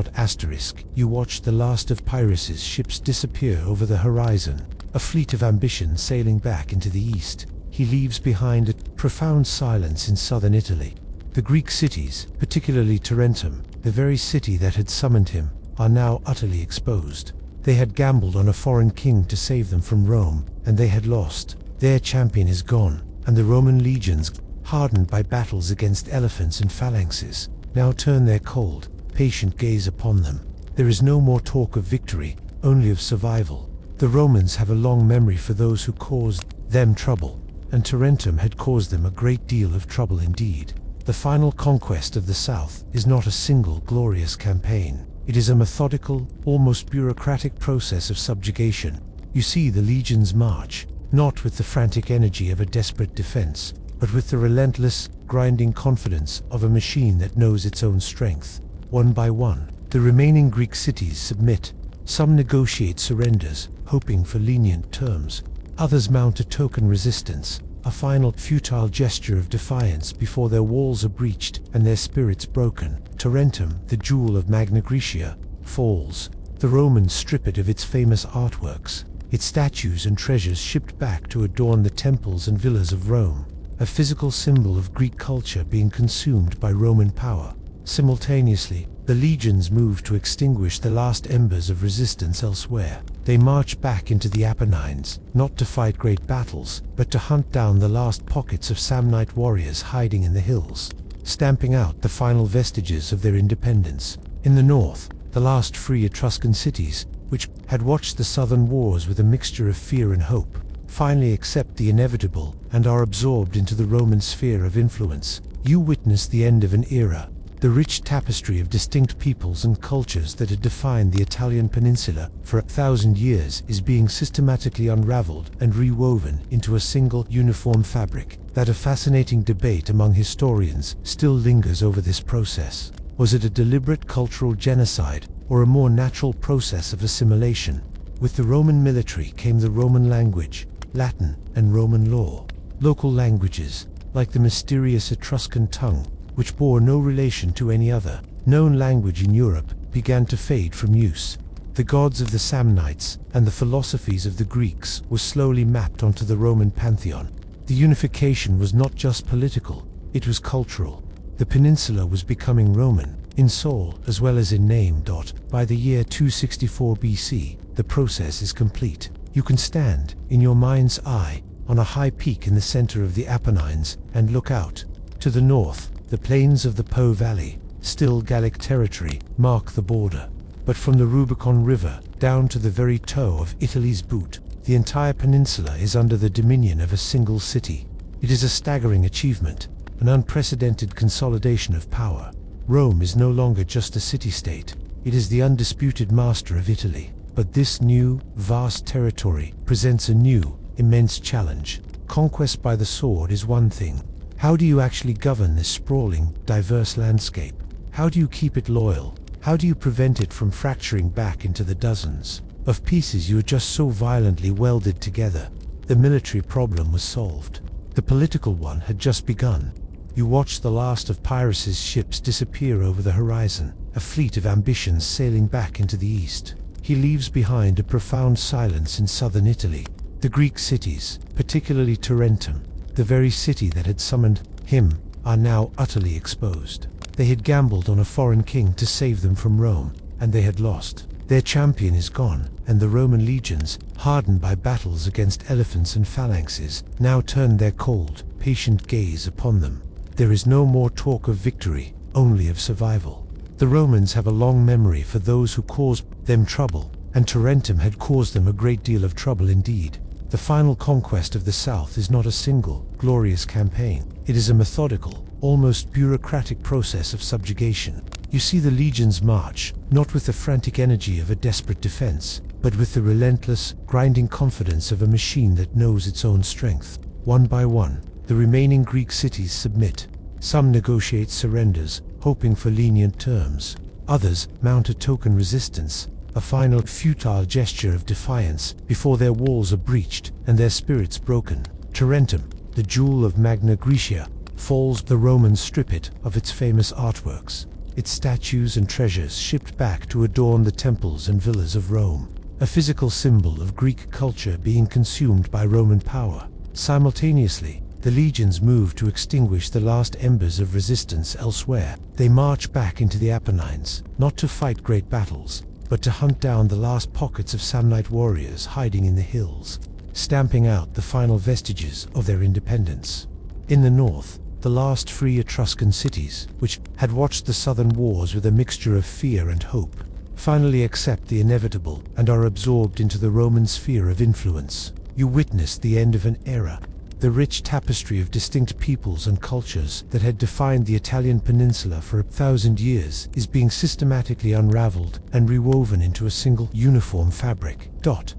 You watch the last of Pyrrhus's ships disappear over the horizon, a fleet of ambition sailing back into the east. He leaves behind a profound silence in southern Italy. The Greek cities, particularly Tarentum, the very city that had summoned him, are now utterly exposed. They had gambled on a foreign king to save them from Rome, and they had lost. Their champion is gone, and the Roman legions, hardened by battles against elephants and phalanxes, now turn their cold, patient gaze upon them. There is no more talk of victory, only of survival. The Romans have a long memory for those who caused them trouble, and Tarentum had caused them a great deal of trouble indeed. The final conquest of the south is not a single glorious campaign. It is a methodical, almost bureaucratic process of subjugation. You see the legions march, not with the frantic energy of a desperate defense, but with the relentless, grinding confidence of a machine that knows its own strength. One by one, the remaining Greek cities submit. Some negotiate surrenders, hoping for lenient terms. Others mount a token resistance, a final futile gesture of defiance before their walls are breached and their spirits broken. Tarentum, the jewel of Magna Graecia, falls. The Romans strip it of its famous artworks, its statues and treasures shipped back to adorn the temples and villas of Rome, a physical symbol of Greek culture being consumed by Roman power. Simultaneously, the legions move to extinguish the last embers of resistance elsewhere. They march back into the Apennines, not to fight great battles, but to hunt down the last pockets of Samnite warriors hiding in the hills, stamping out the final vestiges of their independence. In the north, the last free Etruscan cities, which had watched the southern wars with a mixture of fear and hope, finally accept the inevitable and are absorbed into the Roman sphere of influence. You witness the end of an era. The rich tapestry of distinct peoples and cultures that had defined the Italian peninsula for 1,000 years is being systematically unraveled and rewoven into a single uniform fabric. That a fascinating debate among historians still lingers over this process. Was it a deliberate cultural genocide or a more natural process of assimilation? With the Roman military came the Roman language, Latin, and Roman law. Local languages, like the mysterious Etruscan tongue, which bore no relation to any other known language in Europe, began to fade from use. The gods of the Samnites and the philosophies of the Greeks were slowly mapped onto the Roman pantheon. The unification was not just political, it was cultural. The peninsula was becoming Roman, in soul as well as in name. By the year 264 BC, the process is complete. You can stand, in your mind's eye, on a high peak in the center of the Apennines and look out. To the north, the plains of the Po Valley, still Gallic territory, mark the border. But from the Rubicon River down to the very toe of Italy's boot, the entire peninsula is under the dominion of a single city. It is a staggering achievement, an unprecedented consolidation of power. Rome is no longer just a city-state, it is the undisputed master of Italy. But this new, vast territory presents a new, immense challenge. Conquest by the sword is one thing. How do you actually govern this sprawling, diverse landscape? How do you keep it loyal? How do you prevent it from fracturing back into the dozens of pieces you had just so violently welded together? The military problem was solved. The political one had just begun. You watched the last of Pyrrhus's ships disappear over the horizon, a fleet of ambitions sailing back into the east. He leaves behind a profound silence in southern Italy. The Greek cities, particularly Tarentum, the very city that had summoned him, are now utterly exposed. They had gambled on a foreign king to save them from Rome, and they had lost. Their champion is gone, and the Roman legions, hardened by battles against elephants and phalanxes, now turn their cold, patient gaze upon them. There is no more talk of victory, only of survival. The Romans have a long memory for those who caused them trouble, and Tarentum had caused them a great deal of trouble indeed. The final conquest of the south is not a single, glorious campaign. It is a methodical, almost bureaucratic process of subjugation. You see the legions march, not with the frantic energy of a desperate defense, but with the relentless, grinding confidence of a machine that knows its own strength. One by one, the remaining Greek cities submit. Some negotiate surrenders, hoping for lenient terms. Others mount a token resistance, a final futile gesture of defiance before their walls are breached and their spirits broken. Tarentum, the jewel of Magna Graecia, falls. The Romans strip it of its famous artworks, its statues and treasures shipped back to adorn the temples and villas of Rome, a physical symbol of Greek culture being consumed by Roman power. Simultaneously, the legions move to extinguish the last embers of resistance elsewhere. They march back into the Apennines, not to fight great battles, but to hunt down the last pockets of Samnite warriors hiding in the hills, stamping out the final vestiges of their independence. In the north, the last free Etruscan cities, which had watched the southern wars with a mixture of fear and hope, finally accept the inevitable and are absorbed into the Roman sphere of influence. You witness the end of an era. The rich tapestry of distinct peoples and cultures that had defined the Italian peninsula for 1,000 years is being systematically unraveled and rewoven into a single uniform fabric.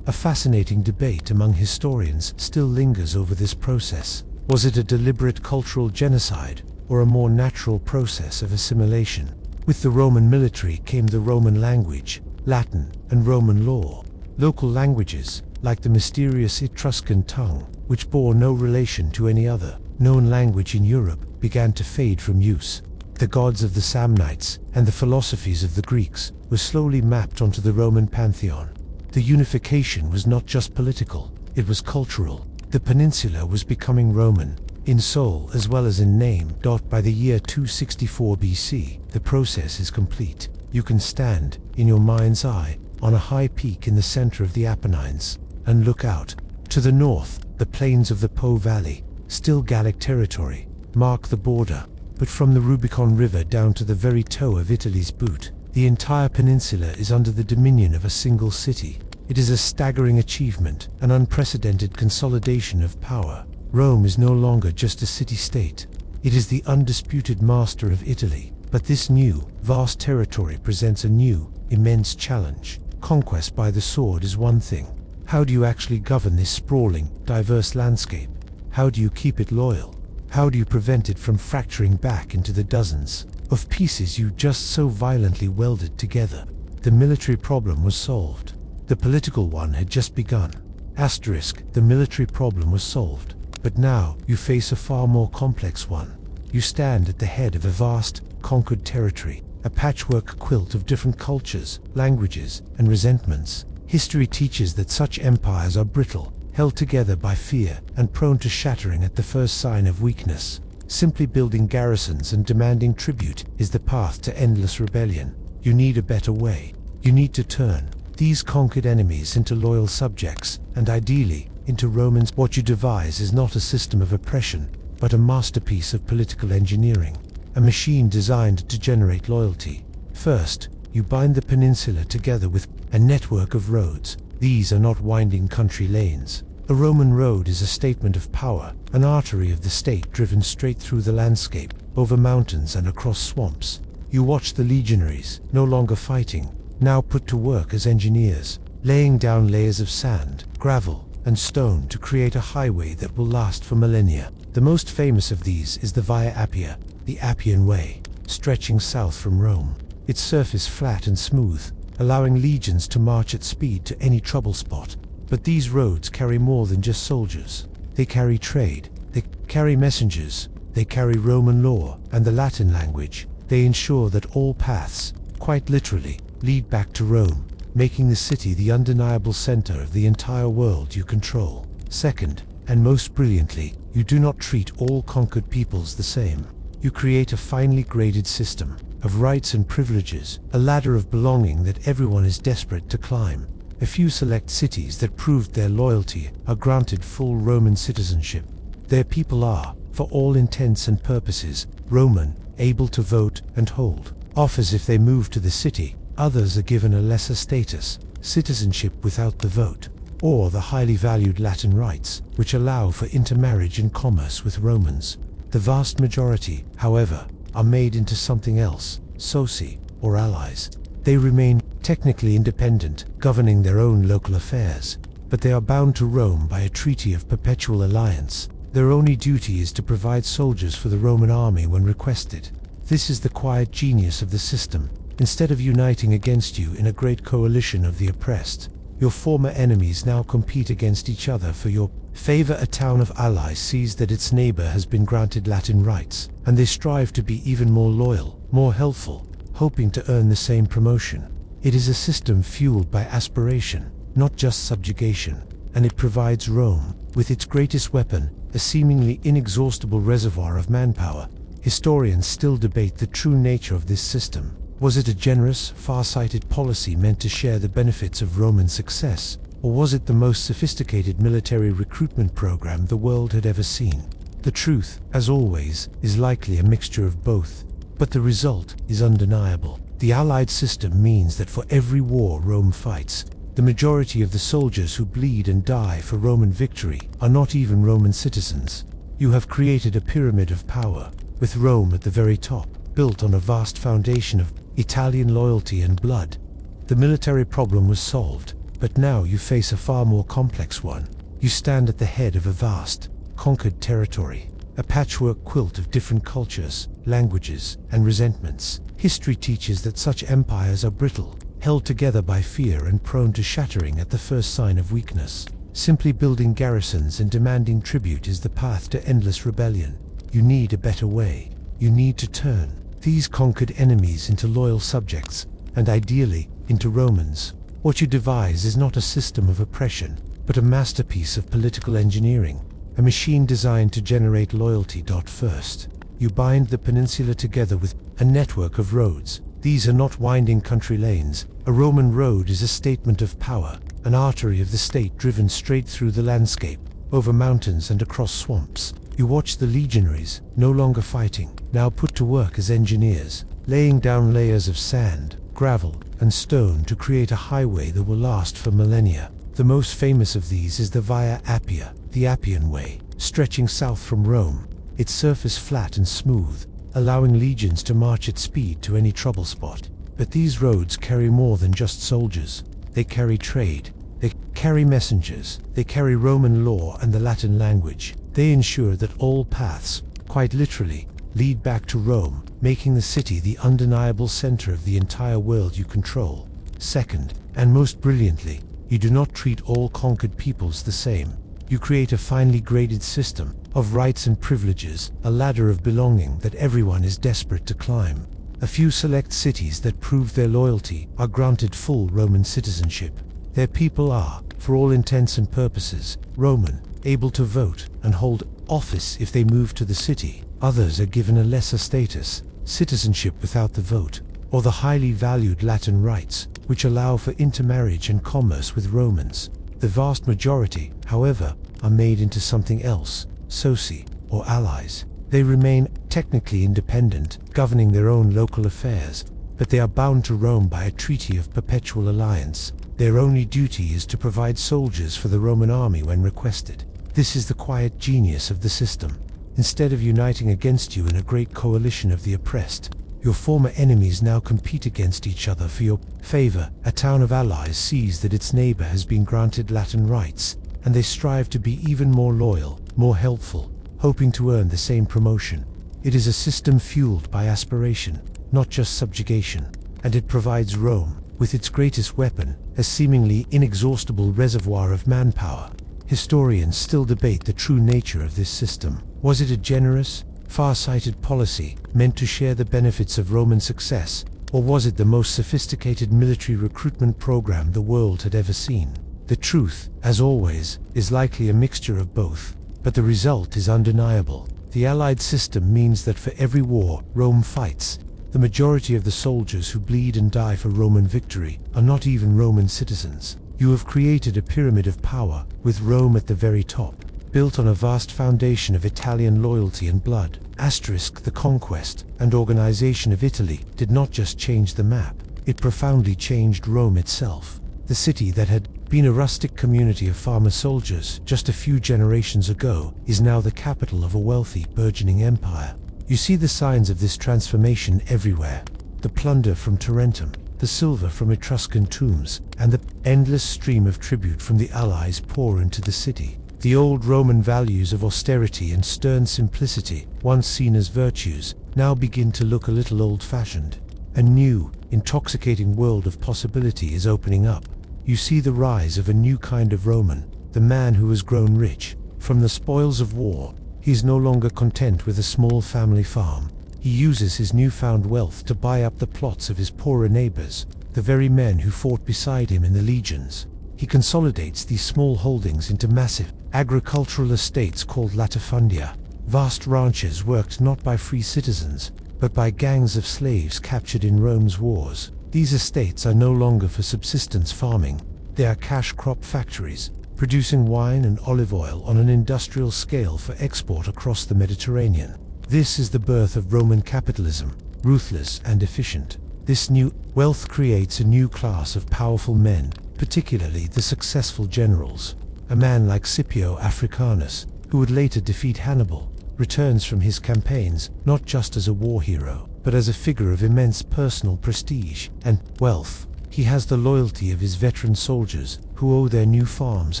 A fascinating debate among historians still lingers over this process. Was it a deliberate cultural genocide, or a more natural process of assimilation? With the Roman military came the Roman language, Latin, and Roman law. Local languages, like the mysterious Etruscan tongue, which bore no relation to any other known language in Europe, began to fade from use. The gods of the Samnites and the philosophies of the Greeks were slowly mapped onto the Roman pantheon. The unification was not just political, it was cultural. The peninsula was becoming Roman, in soul as well as in name. By the year 264 BC, the process is complete. You can stand, in your mind's eye, on a high peak in the center of the Apennines, and look out. To the north, the plains of the Po Valley, still Gallic territory, mark the border, but from the Rubicon River down to the very toe of Italy's boot, the entire peninsula is under the dominion of a single city. It is a staggering achievement, an unprecedented consolidation of power. Rome is no longer just a city-state. It is the undisputed master of Italy. But this new, vast territory presents a new, immense challenge. Conquest by the sword is one thing. How do you actually govern this sprawling, diverse landscape? How do you keep it loyal? How do you prevent it from fracturing back into the dozens of pieces you just so violently welded together? The military problem was solved. The political one had just begun. The military problem was solved. But now you face a far more complex one. You stand at the head of a vast, conquered territory, a patchwork quilt of different cultures, languages, and resentments. History teaches that such empires are brittle, held together by fear, and prone to shattering at the first sign of weakness. Simply building garrisons and demanding tribute is the path to endless rebellion. You need a better way. You need to turn these conquered enemies into loyal subjects, and ideally, into Romans. What you devise is not a system of oppression, but a masterpiece of political engineering, a machine designed to generate loyalty. First, you bind the peninsula together with a network of roads. These are not winding country lanes. A Roman road is a statement of power, an artery of the state driven straight through the landscape, over mountains and across swamps. You watch the legionaries, no longer fighting, now put to work as engineers, laying down layers of sand, gravel, and stone to create a highway that will last for millennia. The most famous of these is the Via Appia, the Appian Way, stretching south from Rome. Its surface flat and smooth, allowing legions to march at speed to any trouble spot. But these roads carry more than just soldiers. They carry trade, they carry messengers, they carry Roman law and the Latin language. They ensure that all paths, quite literally, lead back to Rome, making the city the undeniable center of the entire world you control. Second, and most brilliantly, you do not treat all conquered peoples the same. You create a finely graded system of rights and privileges, a ladder of belonging that everyone is desperate to climb. A few select cities that proved their loyalty are granted full Roman citizenship. Their people are, for all intents and purposes, Roman, able to vote and hold office if they move to the city. Others are given a lesser status, citizenship without the vote, or the highly valued Latin rights, which allow for intermarriage and commerce with Romans. The vast majority, however, are made into something else, soci, or allies. They remain technically independent, governing their own local affairs, but they are bound to Rome by a treaty of perpetual alliance. Their only duty is to provide soldiers for the Roman army when requested. This is the quiet genius of the system. Instead of uniting against you in a great coalition of the oppressed, your former enemies now compete against each other for your favor. A town of allies sees that its neighbor has been granted Latin rights, and they strive to be even more loyal, more helpful, hoping to earn the same promotion. It is a system fueled by aspiration, not just subjugation, and it provides Rome, with its greatest weapon, a seemingly inexhaustible reservoir of manpower. Historians still debate the true nature of this system. Was it a generous, far-sighted policy meant to share the benefits of Roman success, or was it the most sophisticated military recruitment program the world had ever seen? The truth, as always, is likely a mixture of both, but the result is undeniable. The Allied system means that for every war Rome fights, the majority of the soldiers who bleed and die for Roman victory are not even Roman citizens. You have created a pyramid of power, with Rome at the very top, built on a vast foundation of Italian loyalty and blood. The military problem was solved, but now you face a far more complex one. You stand at the head of a vast, conquered territory, a patchwork quilt of different cultures, languages, and resentments. History teaches that such empires are brittle, held together by fear and prone to shattering at the first sign of weakness. Simply building garrisons and demanding tribute is the path to endless rebellion. You need a better way. You need to turn these conquered enemies into loyal subjects, and ideally, into Romans. What you devise is not a system of oppression, but a masterpiece of political engineering, a machine designed to generate loyalty. First, you bind the peninsula together with a network of roads. These are not winding country lanes. A Roman road is a statement of power, an artery of the state driven straight through the landscape, over mountains and across swamps. You watch the legionaries, no longer fighting, now put to work as engineers, laying down layers of sand, gravel, and stone to create a highway that will last for millennia. The most famous of these is the Via Appia, the Appian Way, stretching south from Rome, its surface flat and smooth, allowing legions to march at speed to any trouble spot. But these roads carry more than just soldiers. They carry trade, they carry messengers, they carry Roman law and the Latin language. They ensure that all paths, quite literally, lead back to Rome, making the city the undeniable center of the entire world you control. Second, and most brilliantly, you do not treat all conquered peoples the same. You create a finely graded system of rights and privileges, a ladder of belonging that everyone is desperate to climb. A few select cities that prove their loyalty are granted full Roman citizenship. Their people are, for all intents and purposes, Roman, able to vote and hold office if they move to the city. Others are given a lesser status, citizenship without the vote, or the highly valued Latin rights, which allow for intermarriage and commerce with Romans. The vast majority, however, are made into something else, soci, or allies. They remain technically independent, governing their own local affairs, but they are bound to Rome by a treaty of perpetual alliance. Their only duty is to provide soldiers for the Roman army when requested. This is the quiet genius of the system. Instead of uniting against you in a great coalition of the oppressed, your former enemies now compete against each other for your favor. A town of allies sees that its neighbor has been granted Latin rights, and they strive to be even more loyal, more helpful, hoping to earn the same promotion. It is a system fueled by aspiration, not just subjugation, and it provides Rome, with its greatest weapon, a seemingly inexhaustible reservoir of manpower. Historians still debate the true nature of this system. Was it a generous, far-sighted policy meant to share the benefits of Roman success, or was it the most sophisticated military recruitment program the world had ever seen? The truth, as always, is likely a mixture of both, but the result is undeniable. The Allied system means that for every war Rome fights, the majority of the soldiers who bleed and die for Roman victory are not even Roman citizens. You have created a pyramid of power, with Rome at the very top, built on a vast foundation of Italian loyalty and blood. The conquest and organization of Italy did not just change the map, it profoundly changed Rome itself. The city that had been a rustic community of farmer soldiers just a few generations ago is now the capital of a wealthy, burgeoning empire. You see the signs of this transformation everywhere. The plunder from Tarentum, the silver from Etruscan tombs, and the endless stream of tribute from the allies pour into the city. The old Roman values of austerity and stern simplicity, once seen as virtues, now begin to look a little old-fashioned. A new, intoxicating world of possibility is opening up. You see the rise of a new kind of Roman, the man who has grown rich. From the spoils of war, he is no longer content with a small family farm. He uses his newfound wealth to buy up the plots of his poorer neighbors, the very men who fought beside him in the legions. He consolidates these small holdings into massive agricultural estates called latifundia, vast ranches worked not by free citizens, but by gangs of slaves captured in Rome's wars. These estates are no longer for subsistence farming. They are cash crop factories, producing wine and olive oil on an industrial scale for export across the Mediterranean. This is the birth of Roman capitalism, ruthless and efficient. This new wealth creates a new class of powerful men, particularly the successful generals. A man like Scipio Africanus, who would later defeat Hannibal, returns from his campaigns not just as a war hero, but as a figure of immense personal prestige and wealth. He has the loyalty of his veteran soldiers, who owe their new farms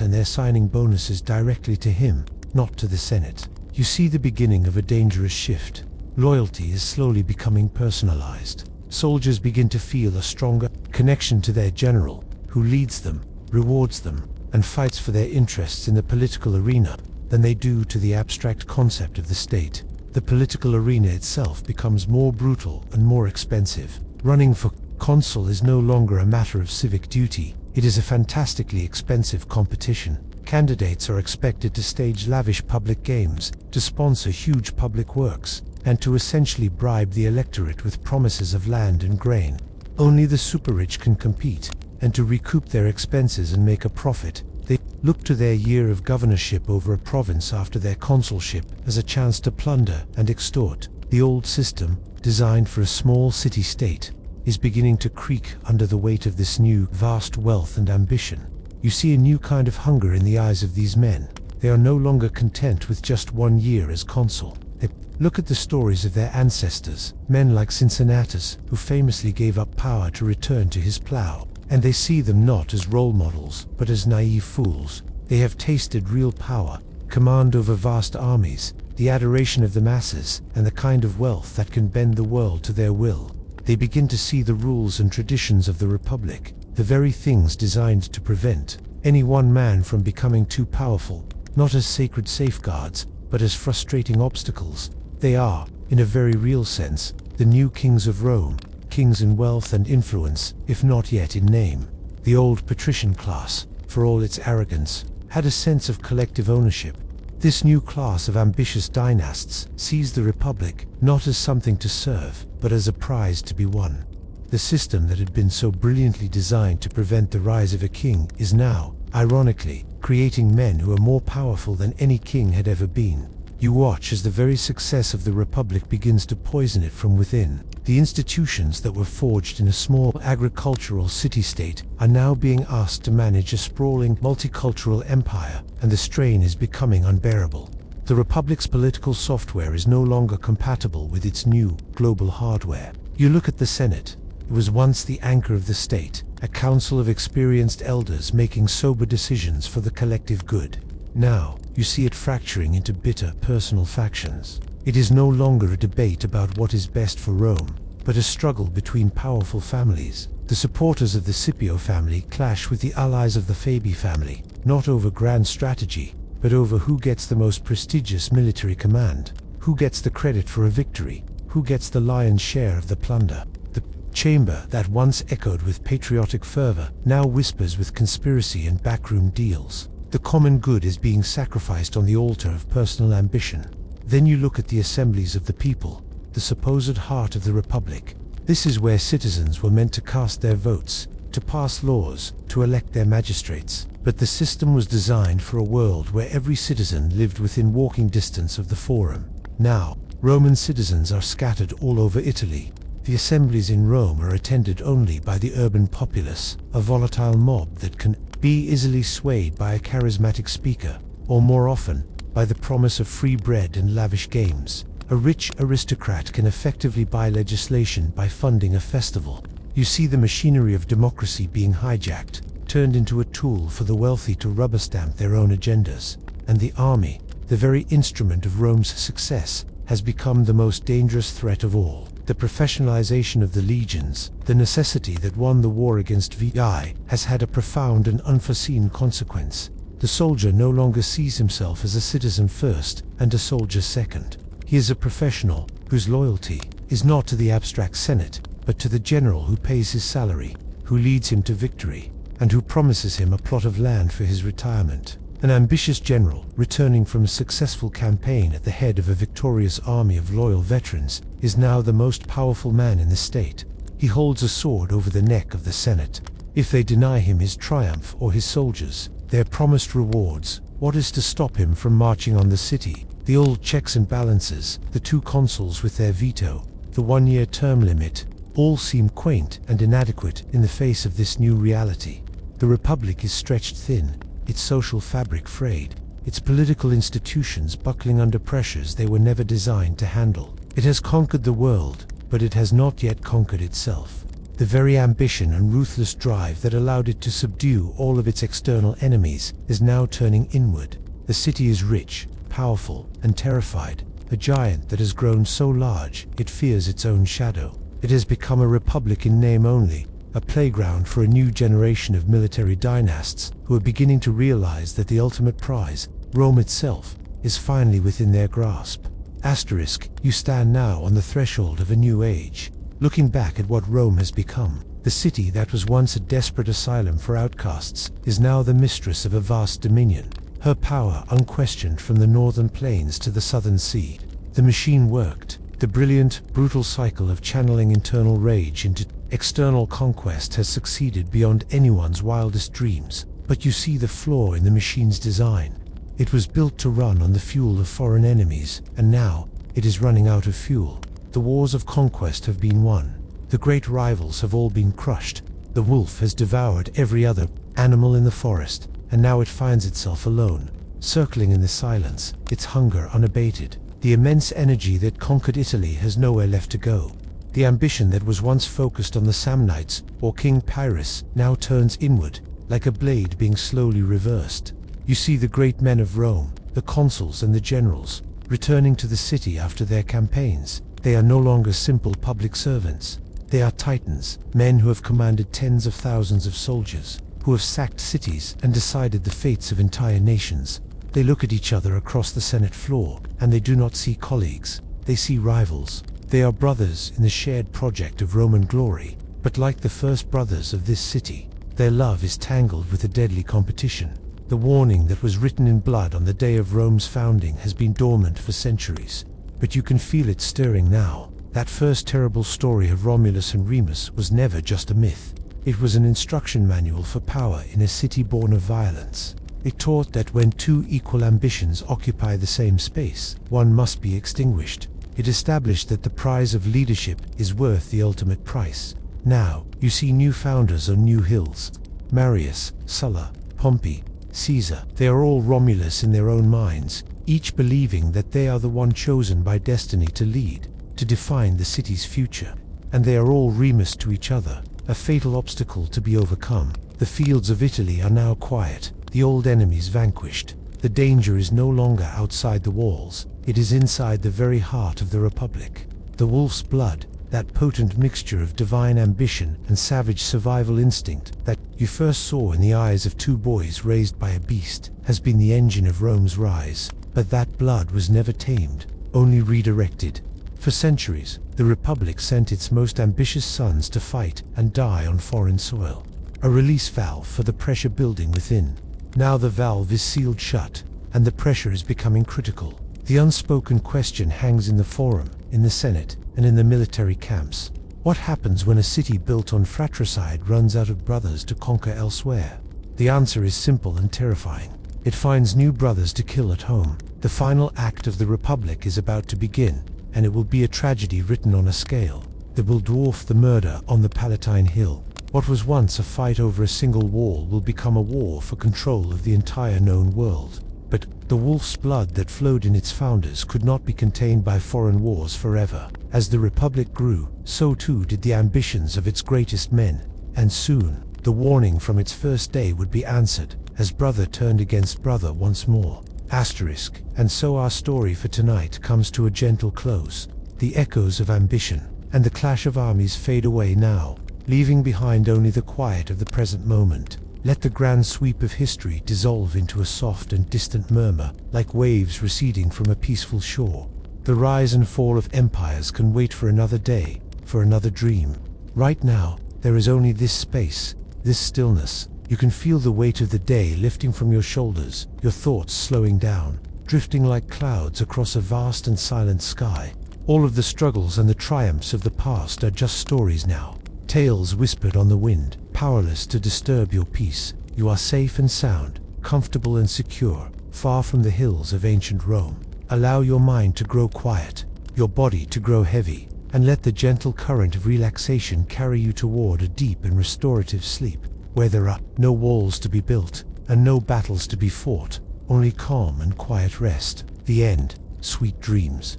and their signing bonuses directly to him, not to the Senate. You see the beginning of a dangerous shift. Loyalty is slowly becoming personalized. Soldiers begin to feel a stronger connection to their general, who leads them, rewards them, and fights for their interests in the political arena, than they do to the abstract concept of the state. The political arena itself becomes more brutal and more expensive. Running for consul is no longer a matter of civic duty. It is a fantastically expensive competition. Candidates are expected to stage lavish public games, to sponsor huge public works, and to essentially bribe the electorate with promises of land and grain. Only the super-rich can compete, and to recoup their expenses and make a profit, they look to their year of governorship over a province after their consulship as a chance to plunder and extort. The old system, designed for a small city-state, is beginning to creak under the weight of this new, vast wealth and ambition. You see a new kind of hunger in the eyes of these men. They are no longer content with just 1 year as consul. They look at the stories of their ancestors, men like Cincinnatus, who famously gave up power to return to his plow, and they see them not as role models, but as naive fools. They have tasted real power, command over vast armies, the adoration of the masses, and the kind of wealth that can bend the world to their will. They begin to see the rules and traditions of the Republic, the very things designed to prevent any one man from becoming too powerful, not as sacred safeguards, but as frustrating obstacles. They are, in a very real sense, the new kings of Rome, kings in wealth and influence, if not yet in name. The old patrician class, for all its arrogance, had a sense of collective ownership. This new class of ambitious dynasts sees the Republic not as something to serve, but as a prize to be won. The system that had been so brilliantly designed to prevent the rise of a king is now, ironically, creating men who are more powerful than any king had ever been. You watch as the very success of the Republic begins to poison it from within. The institutions that were forged in a small agricultural city-state are now being asked to manage a sprawling multicultural empire, and the strain is becoming unbearable. The Republic's political software is no longer compatible with its new global hardware. You look at the Senate. It was once the anchor of the state, a council of experienced elders making sober decisions for the collective good. Now, you see it fracturing into bitter personal factions. It is no longer a debate about what is best for Rome, but a struggle between powerful families. The supporters of the Scipio family clash with the allies of the Veii family, not over grand strategy, but over who gets the most prestigious military command, who gets the credit for a victory, who gets the lion's share of the plunder. The chamber that once echoed with patriotic fervor now whispers with conspiracy and backroom deals. The common good is being sacrificed on the altar of personal ambition. Then you look at the assemblies of the people, the supposed heart of the Republic. This is where citizens were meant to cast their votes, to pass laws, to elect their magistrates. But the system was designed for a world where every citizen lived within walking distance of the Forum. Now, Roman citizens are scattered all over Italy. The assemblies in Rome are attended only by the urban populace, a volatile mob that can be easily swayed by a charismatic speaker, or more often, by the promise of free bread and lavish games. A rich aristocrat can effectively buy legislation by funding a festival. You see the machinery of democracy being hijacked, turned into a tool for the wealthy to rubber stamp their own agendas. And the army, the very instrument of Rome's success, has become the most dangerous threat of all. The professionalization of the legions, the necessity that won the war against Veii, has had a profound and unforeseen consequence. The soldier no longer sees himself as a citizen first and a soldier second. He is a professional whose loyalty is not to the abstract Senate, but to the general who pays his salary, who leads him to victory, and who promises him a plot of land for his retirement. An ambitious general, returning from a successful campaign at the head of a victorious army of loyal veterans, is now the most powerful man in the state. He holds a sword over the neck of the Senate. If they deny him his triumph or his soldiers, their promised rewards, what is to stop him from marching on the city? The old checks and balances, the 2 consuls with their veto, the 1-year term limit, all seem quaint and inadequate in the face of this new reality. The Republic is stretched thin, its social fabric frayed, its political institutions buckling under pressures they were never designed to handle. It has conquered the world, but it has not yet conquered itself. The very ambition and ruthless drive that allowed it to subdue all of its external enemies is now turning inward. The city is rich, powerful, and terrified, a giant that has grown so large it fears its own shadow. It has become a republic in name only, a playground for a new generation of military dynasts who are beginning to realize that the ultimate prize, Rome itself, is finally within their grasp. Asterisk, you stand now on the threshold of a new age. Looking back at what Rome has become, the city that was once a desperate asylum for outcasts is now the mistress of a vast dominion, her power unquestioned from the northern plains to the southern sea. The machine worked. The brilliant, brutal cycle of channeling internal rage into external conquest has succeeded beyond anyone's wildest dreams. But you see the flaw in the machine's design. It was built to run on the fuel of foreign enemies, and now it is running out of fuel. The wars of conquest have been won. The great rivals have all been crushed. The wolf has devoured every other animal in the forest, and now it finds itself alone, circling in the silence, its hunger unabated. The immense energy that conquered Italy has nowhere left to go. The ambition that was once focused on the Samnites or King Pyrrhus now turns inward, like a blade being slowly reversed. You see the great men of Rome, the consuls and the generals, returning to the city after their campaigns. They are no longer simple public servants. They are titans, men who have commanded tens of thousands of soldiers, who have sacked cities and decided the fates of entire nations. They look at each other across the Senate floor, and they do not see colleagues, they see rivals. They are brothers in the shared project of Roman glory, but like the first brothers of this city, their love is tangled with a deadly competition. The warning that was written in blood on the day of Rome's founding has been dormant for centuries, but you can feel it stirring now. That first terrible story of Romulus and Remus was never just a myth. It was an instruction manual for power in a city born of violence. It taught that when 2 equal ambitions occupy the same space, one must be extinguished. It established that the prize of leadership is worth the ultimate price. Now, you see new founders on new hills. Marius, Sulla, Pompey, Caesar. They are all Romulus in their own minds, each believing that they are the one chosen by destiny to lead, to define the city's future. And they are all Remus to each other, a fatal obstacle to be overcome. The fields of Italy are now quiet. The old enemies vanquished. The danger is no longer outside the walls, it is inside the very heart of the Republic. The wolf's blood, that potent mixture of divine ambition and savage survival instinct that you first saw in the eyes of 2 boys raised by a beast, has been the engine of Rome's rise. But that blood was never tamed, only redirected. For centuries, the Republic sent its most ambitious sons to fight and die on foreign soil. A release valve for the pressure building within. Now the valve is sealed shut, and the pressure is becoming critical. The unspoken question hangs in the forum, in the Senate, and in the military camps. What happens when a city built on fratricide runs out of brothers to conquer elsewhere? The answer is simple and terrifying. It finds new brothers to kill at home. The final act of the Republic is about to begin, and it will be a tragedy written on a scale that will dwarf the murder on the Palatine Hill. What was once a fight over a single wall will become a war for control of the entire known world. But the wolf's blood that flowed in its founders could not be contained by foreign wars forever. As the Republic grew, so too did the ambitions of its greatest men, and soon, the warning from its first day would be answered, as brother turned against brother once more. And so our story for tonight comes to a gentle close. The echoes of ambition and the clash of armies fade away now, leaving behind only the quiet of the present moment. Let the grand sweep of history dissolve into a soft and distant murmur, like waves receding from a peaceful shore. The rise and fall of empires can wait for another day, for another dream. Right now, there is only this space, this stillness. You can feel the weight of the day lifting from your shoulders, your thoughts slowing down, drifting like clouds across a vast and silent sky. All of the struggles and the triumphs of the past are just stories now, tales whispered on the wind, powerless to disturb your peace. You are safe and sound, comfortable and secure, far from the hills of ancient Rome. Allow your mind to grow quiet, your body to grow heavy, and let the gentle current of relaxation carry you toward a deep and restorative sleep, where there are no walls to be built, and no battles to be fought, only calm and quiet rest. The end. Sweet dreams.